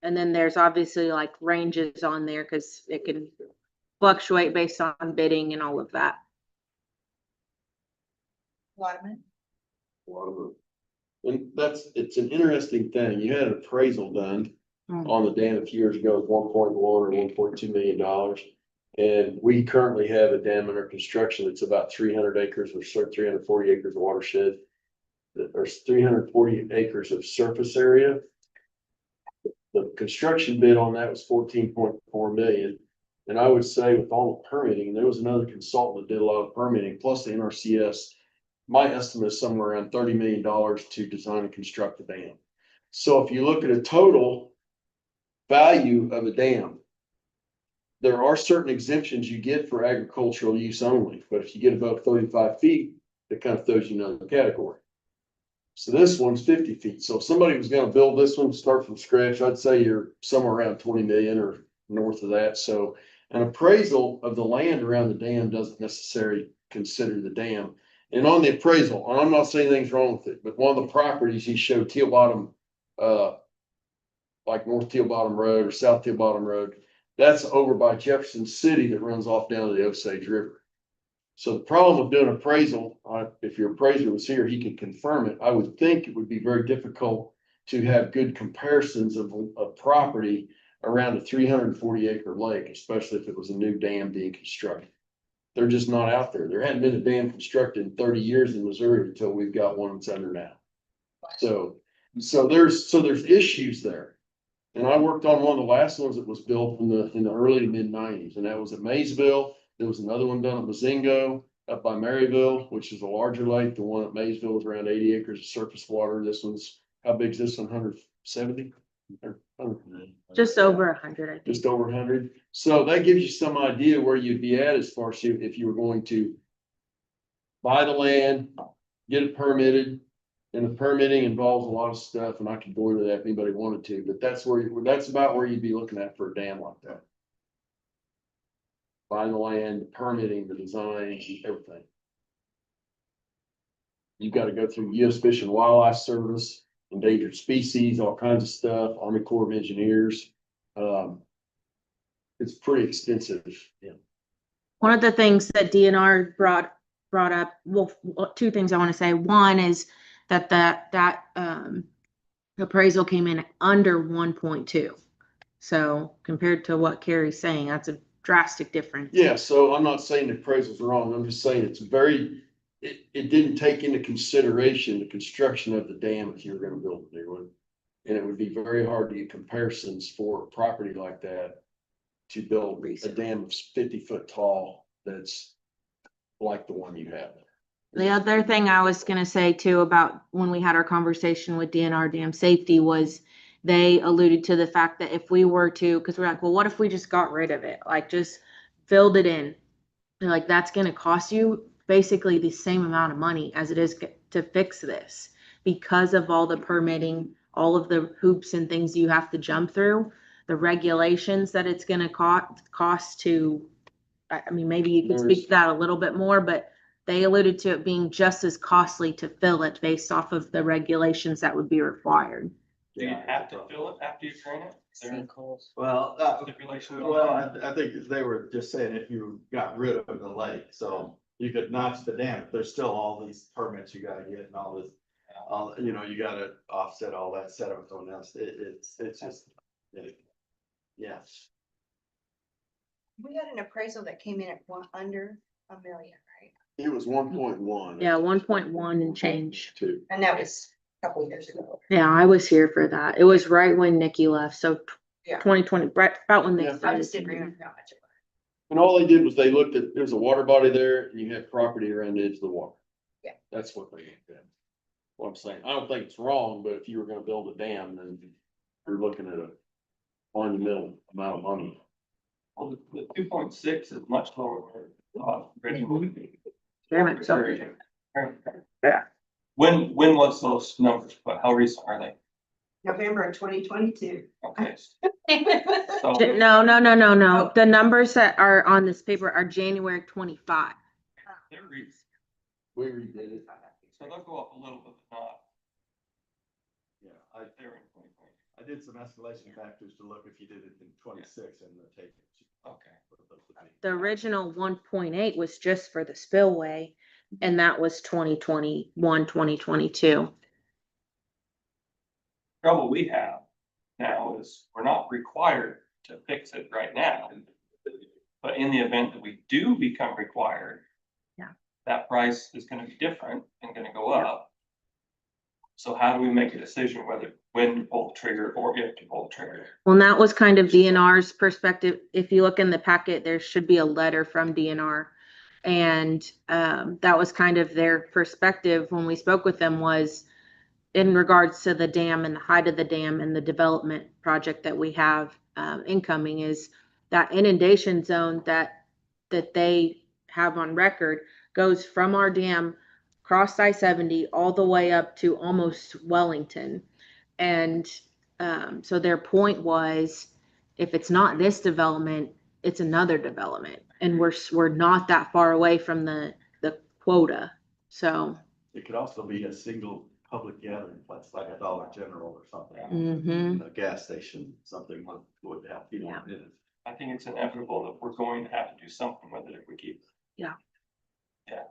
Speaker 5: And then there's obviously like ranges on there because it can fluctuate based on bidding and all of that.
Speaker 4: Waterman?
Speaker 10: And it's an interesting thing. You had an appraisal done on the dam a few years ago, 1.1 or $1.2 million. And we currently have a dam under construction that's about 300 acres or 340 acres of watershed. There's 340 acres of surface area. The construction bid on that was 14.4 million. And I would say with all the permitting, there was another consultant that did a lot of permitting, plus the NRCS. My estimate is somewhere around $30 million to design and construct the dam. So if you look at a total value of a dam, there are certain exemptions you get for agricultural use only, but if you get above 35 feet, it kind of throws you in another category. So this one's 50 feet. So if somebody was gonna build this one, start from scratch, I'd say you're somewhere around 20 million or north of that. So an appraisal of the land around the dam doesn't necessarily consider the dam. And on the appraisal, and I'm not saying anything's wrong with it, but one of the properties he showed Teal Bottom, like North Teal Bottom Road or South Teal Bottom Road, that's over by Jefferson City that runs off down to the Osage River. So the problem with doing appraisal, if your appraiser was here, he could confirm it. I would think it would be very difficult to have good comparisons of property around a 340 acre lake, especially if it was a new dam being constructed. They're just not out there. There hadn't been a dam constructed in 30 years in Missouri until we've got one that's under now. So there's issues there. And I worked on one of the last ones that was built in the early to mid 90s, and that was at Maysville. There was another one done at Mazingo up by Maryville, which is a larger lake. The one at Maysville is around 80 acres of surface water. This one's, how big is this one? 170?
Speaker 5: Just over 100, I think.
Speaker 10: Just over 100. So that gives you some idea where you'd be at as far as if you were going to buy the land, get it permitted. And the permitting involves a lot of stuff, and I could go into that if anybody wanted to, but that's about where you'd be looking at for a dam like that. Buying the land, the permitting, the design, everything. You've got to go through U.S. Fish and Wildlife Service, endangered species, all kinds of stuff, Army Corps of Engineers. It's pretty extensive. Yeah.
Speaker 5: One of the things that DNR brought up, well, two things I want to say. One is that appraisal came in under 1.2. So compared to what Carrie's saying, that's a drastic difference.
Speaker 10: Yeah, so I'm not saying the appraisal's wrong. I'm just saying it didn't take into consideration the construction of the dam if you were gonna build a new one. And it would be very hard to get comparisons for a property like that to build a dam that's 50 foot tall that's like the one you have.
Speaker 5: The other thing I was gonna say too about when we had our conversation with DNR Dam Safety was they alluded to the fact that if we were to, because we're like, well, what if we just got rid of it? Like just filled it in. They're like, that's gonna cost you basically the same amount of money as it is to fix this because of all the permitting, all of the hoops and things you have to jump through, the regulations that it's gonna cost to, I mean, maybe you could speak to that a little bit more, but they alluded to it being just as costly to fill it based off of the regulations that would be required.
Speaker 6: Do you have to fill it after you drain it? Is there
Speaker 2: Sinkholes.
Speaker 11: Well,
Speaker 6: stipulation?
Speaker 11: well, I think they were just saying if you got rid of the lake, so you could notch the dam, but there's still all these permits you gotta get and all this. You know, you gotta offset all that sediment going down, it's just, yes.
Speaker 4: We had an appraisal that came in at under $1 million, right?
Speaker 10: It was 1.1.
Speaker 5: Yeah, 1.1 and change.
Speaker 10: Two.
Speaker 4: And that was a couple years ago.
Speaker 5: Yeah, I was here for that. It was right when Nikki left, so
Speaker 4: Yeah.
Speaker 5: 2020, right about when they
Speaker 10: Yeah.
Speaker 4: I
Speaker 5: started.
Speaker 4: just didn't remember how much it was.
Speaker 10: And all they did was they looked at, there's a water body there and you had property around the edge of the water.
Speaker 4: Yeah.
Speaker 10: That's what they looked at. What I'm saying, I don't think it's wrong, but if you were gonna build a dam, then you're looking at a monumental amount of money.
Speaker 6: Well, the 2.6 is much lower than originally.
Speaker 5: Very much so.
Speaker 6: Yeah. When was those numbers, but how recent are they?
Speaker 4: November of 2022.
Speaker 6: Okay. So,
Speaker 5: No. The numbers that are on this paper are January 25.
Speaker 6: they're recent,
Speaker 10: We redid it.
Speaker 6: so they'll go up a little bit, but not,
Speaker 11: Yeah,
Speaker 6: they're in 2020.
Speaker 11: I did some escalation factors to look if you did it in 26 and the take.
Speaker 6: Okay.
Speaker 5: The original 1.8 was just for the spillway, and that was 2021, 2022.
Speaker 6: Trouble we have now is we're not required to fix it right now. But in the event that we do become required.
Speaker 5: Yeah.
Speaker 6: That price is gonna be different and gonna go up. So how do we make a decision when to pull the trigger or if to pull the trigger?
Speaker 5: Well, and that was kind of DNR's perspective. If you look in the packet, there should be a letter from DNR. And that was kind of their perspective when we spoke with them, was in regards to the dam and the height of the dam and the development project that we have incoming, is that inundation zone that they have on record goes from our dam across I-70 all the way up to almost Wellington. And so their point was, if it's not this development, it's another development, and we're not that far away from the quota. So
Speaker 11: It could also be a single public gathering place, like a Dollar General or something.
Speaker 5: mhm.
Speaker 11: A gas station, something would have people in it.
Speaker 6: I think it's inevitable that we're going to have to do something with it if we keep.
Speaker 5: Yeah.
Speaker 6: Yeah.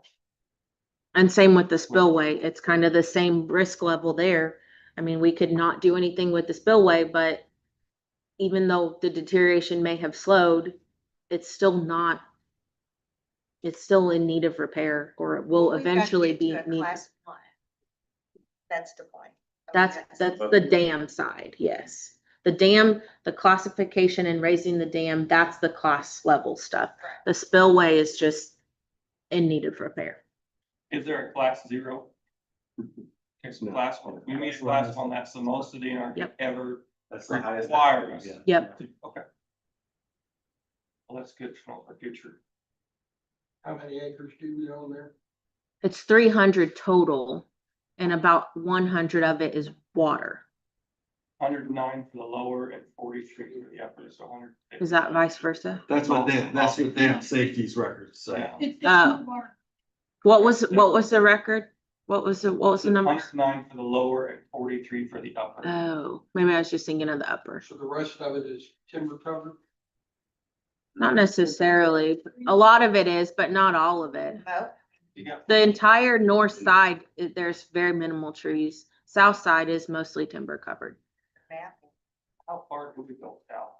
Speaker 5: And same with the spillway. It's kind of the same risk level there. I mean, we could not do anything with the spillway, but even though the deterioration may have slowed, it's still in need of repair, or it will
Speaker 4: We've got to
Speaker 5: eventually
Speaker 4: get
Speaker 5: be
Speaker 4: to a
Speaker 5: needed.
Speaker 4: class 1. That's the point.
Speaker 5: That's the dam side, yes. The dam, the classification and raising the dam, that's the class level stuff.
Speaker 4: Correct.
Speaker 5: The spillway is just in need of repair.
Speaker 6: Is there a class 0? There's a class 1. We mean class 1, that's the most the DNR
Speaker 5: Yep.
Speaker 6: ever
Speaker 11: That's the highest.
Speaker 6: require us.
Speaker 11: Yeah.
Speaker 5: Yep.
Speaker 6: Okay. Well, that's good to know for future.
Speaker 3: How many acres do we own there?
Speaker 5: It's 300 total, and about 100 of it is water.
Speaker 6: 109 for the lower and 43 for the upper, so 100.
Speaker 5: Is that vice versa?
Speaker 11: That's what dam safety's records say.
Speaker 6: Yeah.
Speaker 5: What was the record? What was the number?
Speaker 6: 109 for the lower and 43 for the upper.
Speaker 5: Oh, maybe I was just thinking of the upper.
Speaker 3: So the rest of it is timber covered?
Speaker 5: Not necessarily. A lot of it is, but not all of it.
Speaker 4: Oh,
Speaker 6: You got
Speaker 5: The entire north side, there's very minimal trees. South side is mostly timber covered.
Speaker 4: map.
Speaker 6: how far do we go out?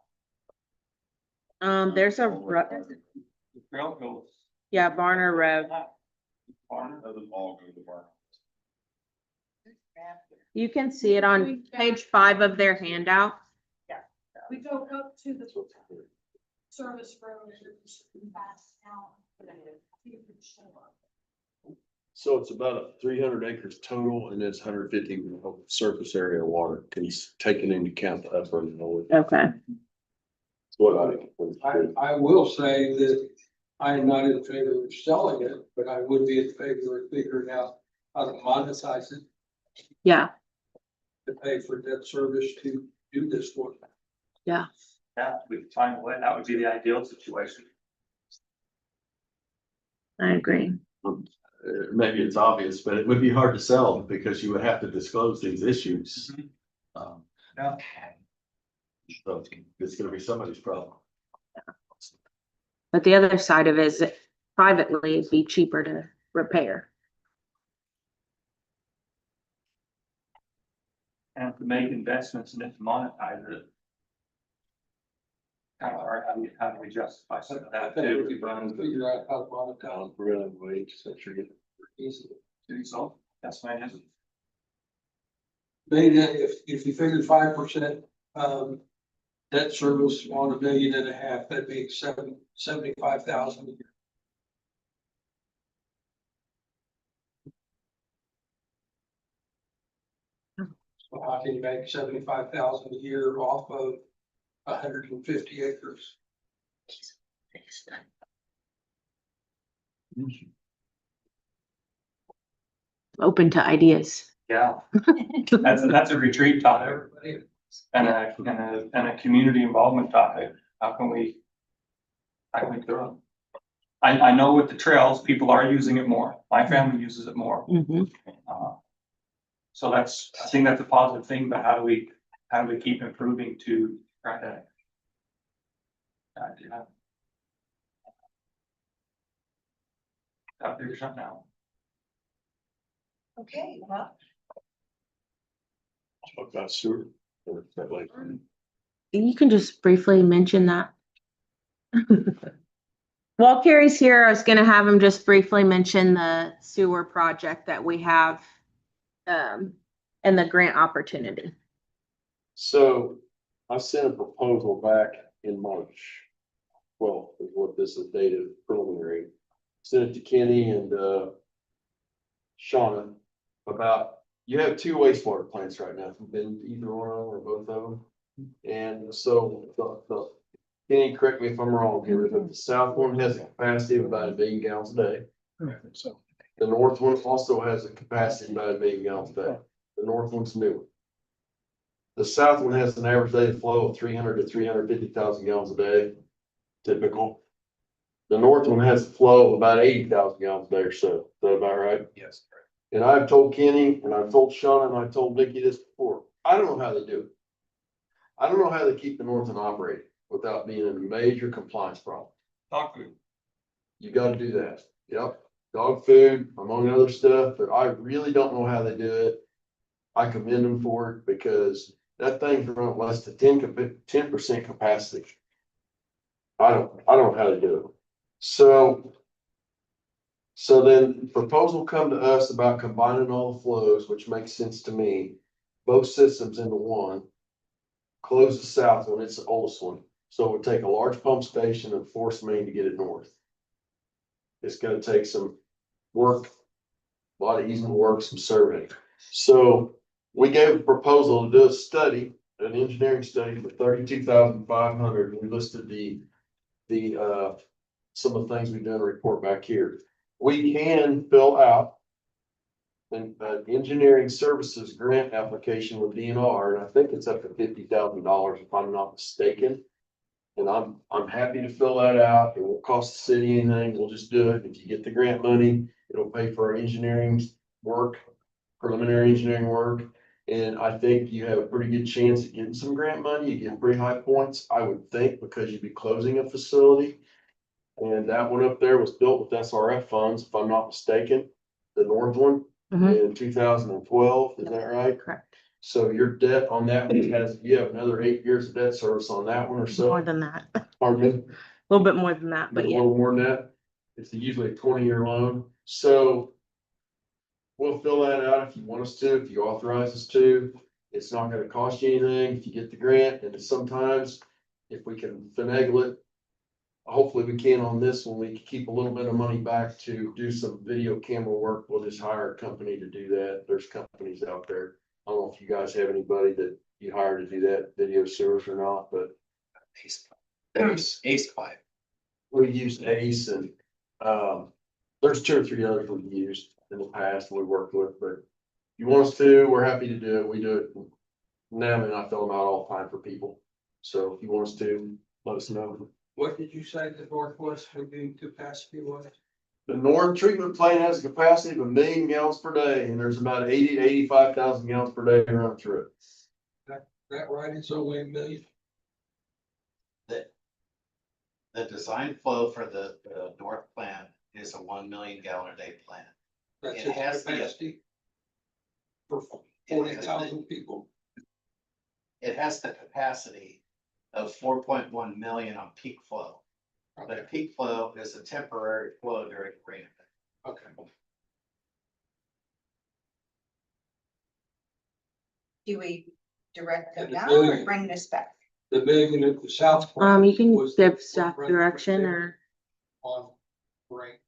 Speaker 5: There's a,
Speaker 6: The trail goes.
Speaker 5: yeah, Barner Road.
Speaker 6: Barner.
Speaker 12: Doesn't all go to Barn.
Speaker 5: You can see it on page 5 of their handout.
Speaker 8: We go up to the service road and pass out.
Speaker 10: So it's about 300 acres total and it's 150 surface area of water. He's taking into account the upper and lower.
Speaker 5: Okay.
Speaker 10: What
Speaker 3: I will say that I am not in favor of selling it, but I would be in favor of figuring out how to monetize it
Speaker 5: Yeah,
Speaker 3: to pay for debt service to do this work.
Speaker 6: Yeah, we could find a way. That would be the ideal situation.
Speaker 5: I agree.
Speaker 11: Maybe it's obvious, but it would be hard to sell because you would have to disclose these issues.
Speaker 1: Yeah.
Speaker 11: So it's gonna be somebody's problem.
Speaker 5: But the other side of it is that privately it'd be cheaper to repair.
Speaker 6: And to make investments and to monetize it. Or how do we justify some of
Speaker 3: I
Speaker 6: that
Speaker 3: think
Speaker 6: too?
Speaker 3: we could figure out how to monetize.
Speaker 11: We're gonna wait, so sure get
Speaker 3: Easily.
Speaker 6: So that's my answer.
Speaker 3: Maybe if you figured 5%, debt service on $1.5 million, that'd be 75,000 a year. So how can you make 75,000 a year off of 150 acres?
Speaker 5: Open to ideas.
Speaker 6: Yeah, that's a retreat topic and a community involvement topic. How can we throw it? I know with the trails, people are using it more. My family uses it more.
Speaker 5: Mhm.
Speaker 6: So I think that's a positive thing, but how do we keep improving to try to? Figure something out.
Speaker 8: Okay, well,
Speaker 10: Talk about sewer. Or is that like-
Speaker 5: You can just briefly mention that. While Carrie's here, I was gonna have him just briefly mention the sewer project that we have. And the grant opportunity.
Speaker 10: So I sent a proposal back in March. Well, is what this is dated preliminary. Sent it to Kenny and Shauna about, you have 2 wastewater plants right now. Have you been to either one of them or both of them? And so Kenny, correct me if I'm wrong here, but the south one has a capacity of about 1 billion gallons a day.
Speaker 13: So,
Speaker 10: The north one also has a capacity of about 1 billion gallons a day. The north one's new. The south one has an average daily flow of 300 to 350,000 gallons a day, typical. The north one has a flow of about 80,000 gallons a day or so. Is that about right?
Speaker 13: yes.
Speaker 10: And I've told Kenny and I've told Shauna and I told Nikki this before. I don't know how they do it. I don't know how they keep the north one operating without being a major compliance problem.
Speaker 6: Dog food.
Speaker 10: You gotta do that. Yep. Dog food, among other stuff, but I really don't know how they do it. I commend them for it because that thing's running less than 10% capacity. I don't know how to do it. So then proposal come to us about combining all the flows, which makes sense to me. Both systems into one. Close the south one, it's the oldest one. So it would take a large pump station and force main to get it north. It's gonna take some work, a lot of easement work, some surveying. So we gave a proposal to do a study, an engineering study for 32,500. We listed some of the things we've done to report back here. We can fill out an engineering services grant application with DNR, and I think it's up to $50,000 if I'm not mistaken. And I'm happy to fill that out. It won't cost the city anything. We'll just do it. If you get the grant money, it'll pay for our engineering work, preliminary engineering work. And I think you have a pretty good chance of getting some grant money. You get pretty high points, I would think, because you'd be closing a facility. And that one up there was built with SRF funds, if I'm not mistaken, the north one in 2012, is that right?
Speaker 5: Correct.
Speaker 10: So your debt on that one you have another 8 years of debt service on that one or so?
Speaker 5: More than that. A
Speaker 10: Pardon me?
Speaker 5: little bit more than that,
Speaker 10: A
Speaker 5: but yeah.
Speaker 10: little more than that. It's usually a 20-year loan. So we'll fill that out if you want us to, if you authorize us to. It's not gonna cost you anything if you get the grant, and sometimes if we can finagle it, hopefully we can on this one, we can keep a little bit of money back to do some video camera work. We'll just hire a company to do that. There's companies out there. I don't know if you guys have anybody that you hire to do that video sewers or not, but
Speaker 11: Ace 5.
Speaker 10: we used Ace and, there's 2 or 3 others we've used in the past we worked with, but if you want us to, we're happy to do it. We do it. Now and I fill them out all the time for people. So if you want us to, let us know.
Speaker 3: What did you say the Northwest Lagoon capacity was?
Speaker 10: The North treatment plant has a capacity of 1 million gallons per day, and there's about 80 to 85,000 gallons per day running through it.
Speaker 3: that right? It's only $1 million.
Speaker 11: The design flow for the north plant is a 1 million gallon a day plant.
Speaker 3: That's
Speaker 11: It
Speaker 3: its
Speaker 11: has the-
Speaker 3: capacity. For 40,000 people.
Speaker 11: It has the capacity of 4.1 million on peak flow. But a peak flow is a temporary flow during rain.
Speaker 3: Okay.
Speaker 4: Do we direct them
Speaker 3: And the
Speaker 4: now or
Speaker 3: million.
Speaker 4: bring this back?
Speaker 3: The $1 million at the south.
Speaker 5: You can
Speaker 3: was
Speaker 5: give
Speaker 3: the-
Speaker 5: staff
Speaker 3: was
Speaker 5: direction
Speaker 3: there
Speaker 5: or,
Speaker 3: On, right,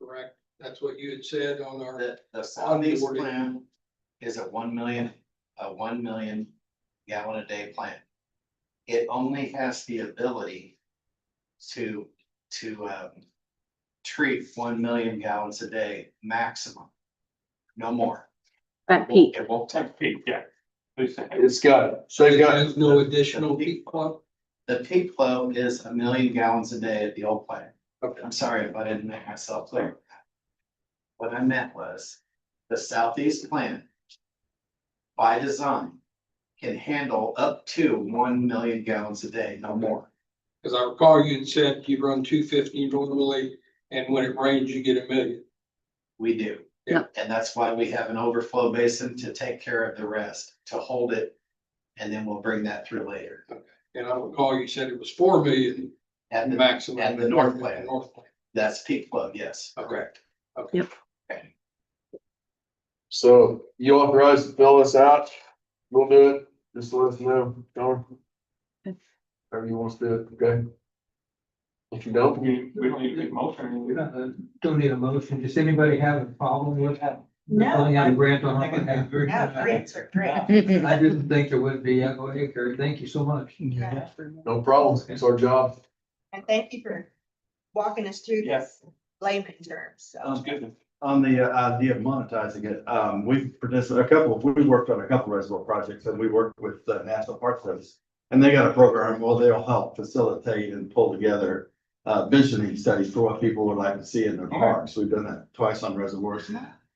Speaker 3: correct, that's what you had said on our,
Speaker 11: The southeast
Speaker 3: board.
Speaker 11: plant is a 1 million gallon a day plant. It only has the ability to treat 1 million gallons a day maximum. No more.
Speaker 5: at peak.
Speaker 11: It won't take.
Speaker 6: Peak, yeah.
Speaker 10: It's got, so
Speaker 3: it
Speaker 10: they've got,
Speaker 3: has no additional peak flow.
Speaker 11: The peak flow is 1 million gallons a day at the old plant.
Speaker 3: Okay.
Speaker 11: I'm sorry if I didn't make myself clear. What I meant was, the southeast plant, by design, can handle up to 1 million gallons a day, no more.
Speaker 3: Cause I recall you had said you run 250 normally, and when it rains, you get $1 million.
Speaker 11: We do.
Speaker 3: Yeah.
Speaker 11: And that's why we have an overflow basin to take care of the rest, to hold it, and then we'll bring that through later.
Speaker 3: And I recall you said it was 4 million
Speaker 11: At the,
Speaker 3: maximum.
Speaker 11: at the north
Speaker 3: at
Speaker 11: plant.
Speaker 3: the north plant.
Speaker 11: That's peak flow, yes,
Speaker 3: Okay.
Speaker 11: correct.
Speaker 3: Okay.
Speaker 5: Yep.
Speaker 11: Okay.
Speaker 10: so you authorize to fill us out, we'll do it, just let us know, John. However you want us to do it, okay? If you don't,
Speaker 6: We don't need to make a motion.
Speaker 1: We don't need a motion. Does anybody have a problem with that?
Speaker 4: No.
Speaker 1: Filling out a grant on our
Speaker 4: No,
Speaker 1: behalf?
Speaker 4: grants are great.
Speaker 1: I didn't think there would be. Yeah, go ahead, Kurt. Thank you so much.
Speaker 4: Yeah.
Speaker 10: no problem, it's our job.
Speaker 4: And thank you for walking us through this layman terms, so.
Speaker 6: Sounds good.
Speaker 11: On the idea of monetizing it, we've participated, we worked on a couple reservoir projects and we worked with the National Park Service. And they got a program, well, they'll help facilitate and pull together visioning studies for what people would like to see in their parks. We've done that twice on reservoirs.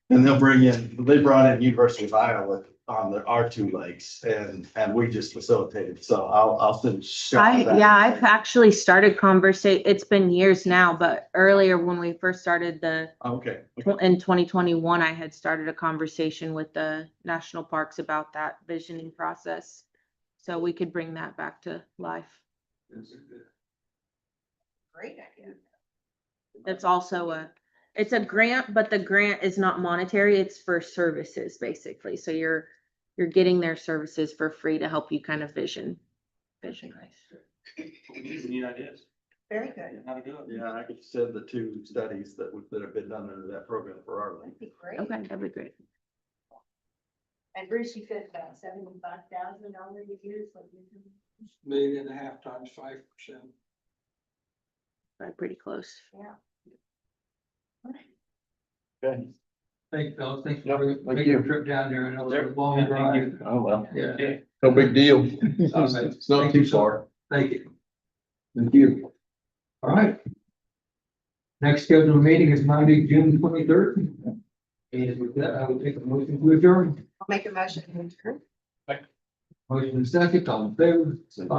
Speaker 11: And they brought in University of Iowa on our two lakes and we just facilitated. So I'll send.
Speaker 5: I've actually started it's been years now, but earlier when we first started
Speaker 11: Okay.
Speaker 5: in 2021, I had started a conversation with the national parks about that visioning process. So we could bring that back to life.
Speaker 4: Great idea.
Speaker 5: It's also it's a grant, but the grant is not monetary. It's for services, basically. So you're getting their services for free to help you kind of visualize.
Speaker 6: We need ideas.
Speaker 4: Very good.
Speaker 6: How to do it.
Speaker 11: Yeah, I could send the two studies that have been done under that program for our lake.
Speaker 4: That'd be great.
Speaker 5: Okay, that'd be great.
Speaker 4: And Bruce, you said about $75,000 a year is what you're doing?
Speaker 3: 1.5 million times 5%.
Speaker 5: Probably pretty close.
Speaker 4: Yeah.
Speaker 10: Okay.
Speaker 1: Thanks, fellas. Thank you
Speaker 10: Yep,
Speaker 1: for
Speaker 10: thank
Speaker 1: making
Speaker 10: you.
Speaker 1: a trip down there. I know it's a long drive.
Speaker 10: Oh, well.
Speaker 1: Yeah.
Speaker 10: No big deal.
Speaker 1: All right.
Speaker 10: It's not
Speaker 1: Thank
Speaker 10: too
Speaker 1: you so-
Speaker 10: far.
Speaker 1: Thank you. Thank you. All right. Next scheduled meeting is Monday, June 23rd. And with that, I will take a motion to adjourn.
Speaker 4: I'll make a motion to adjourn.
Speaker 1: Motion second, all in favor, 5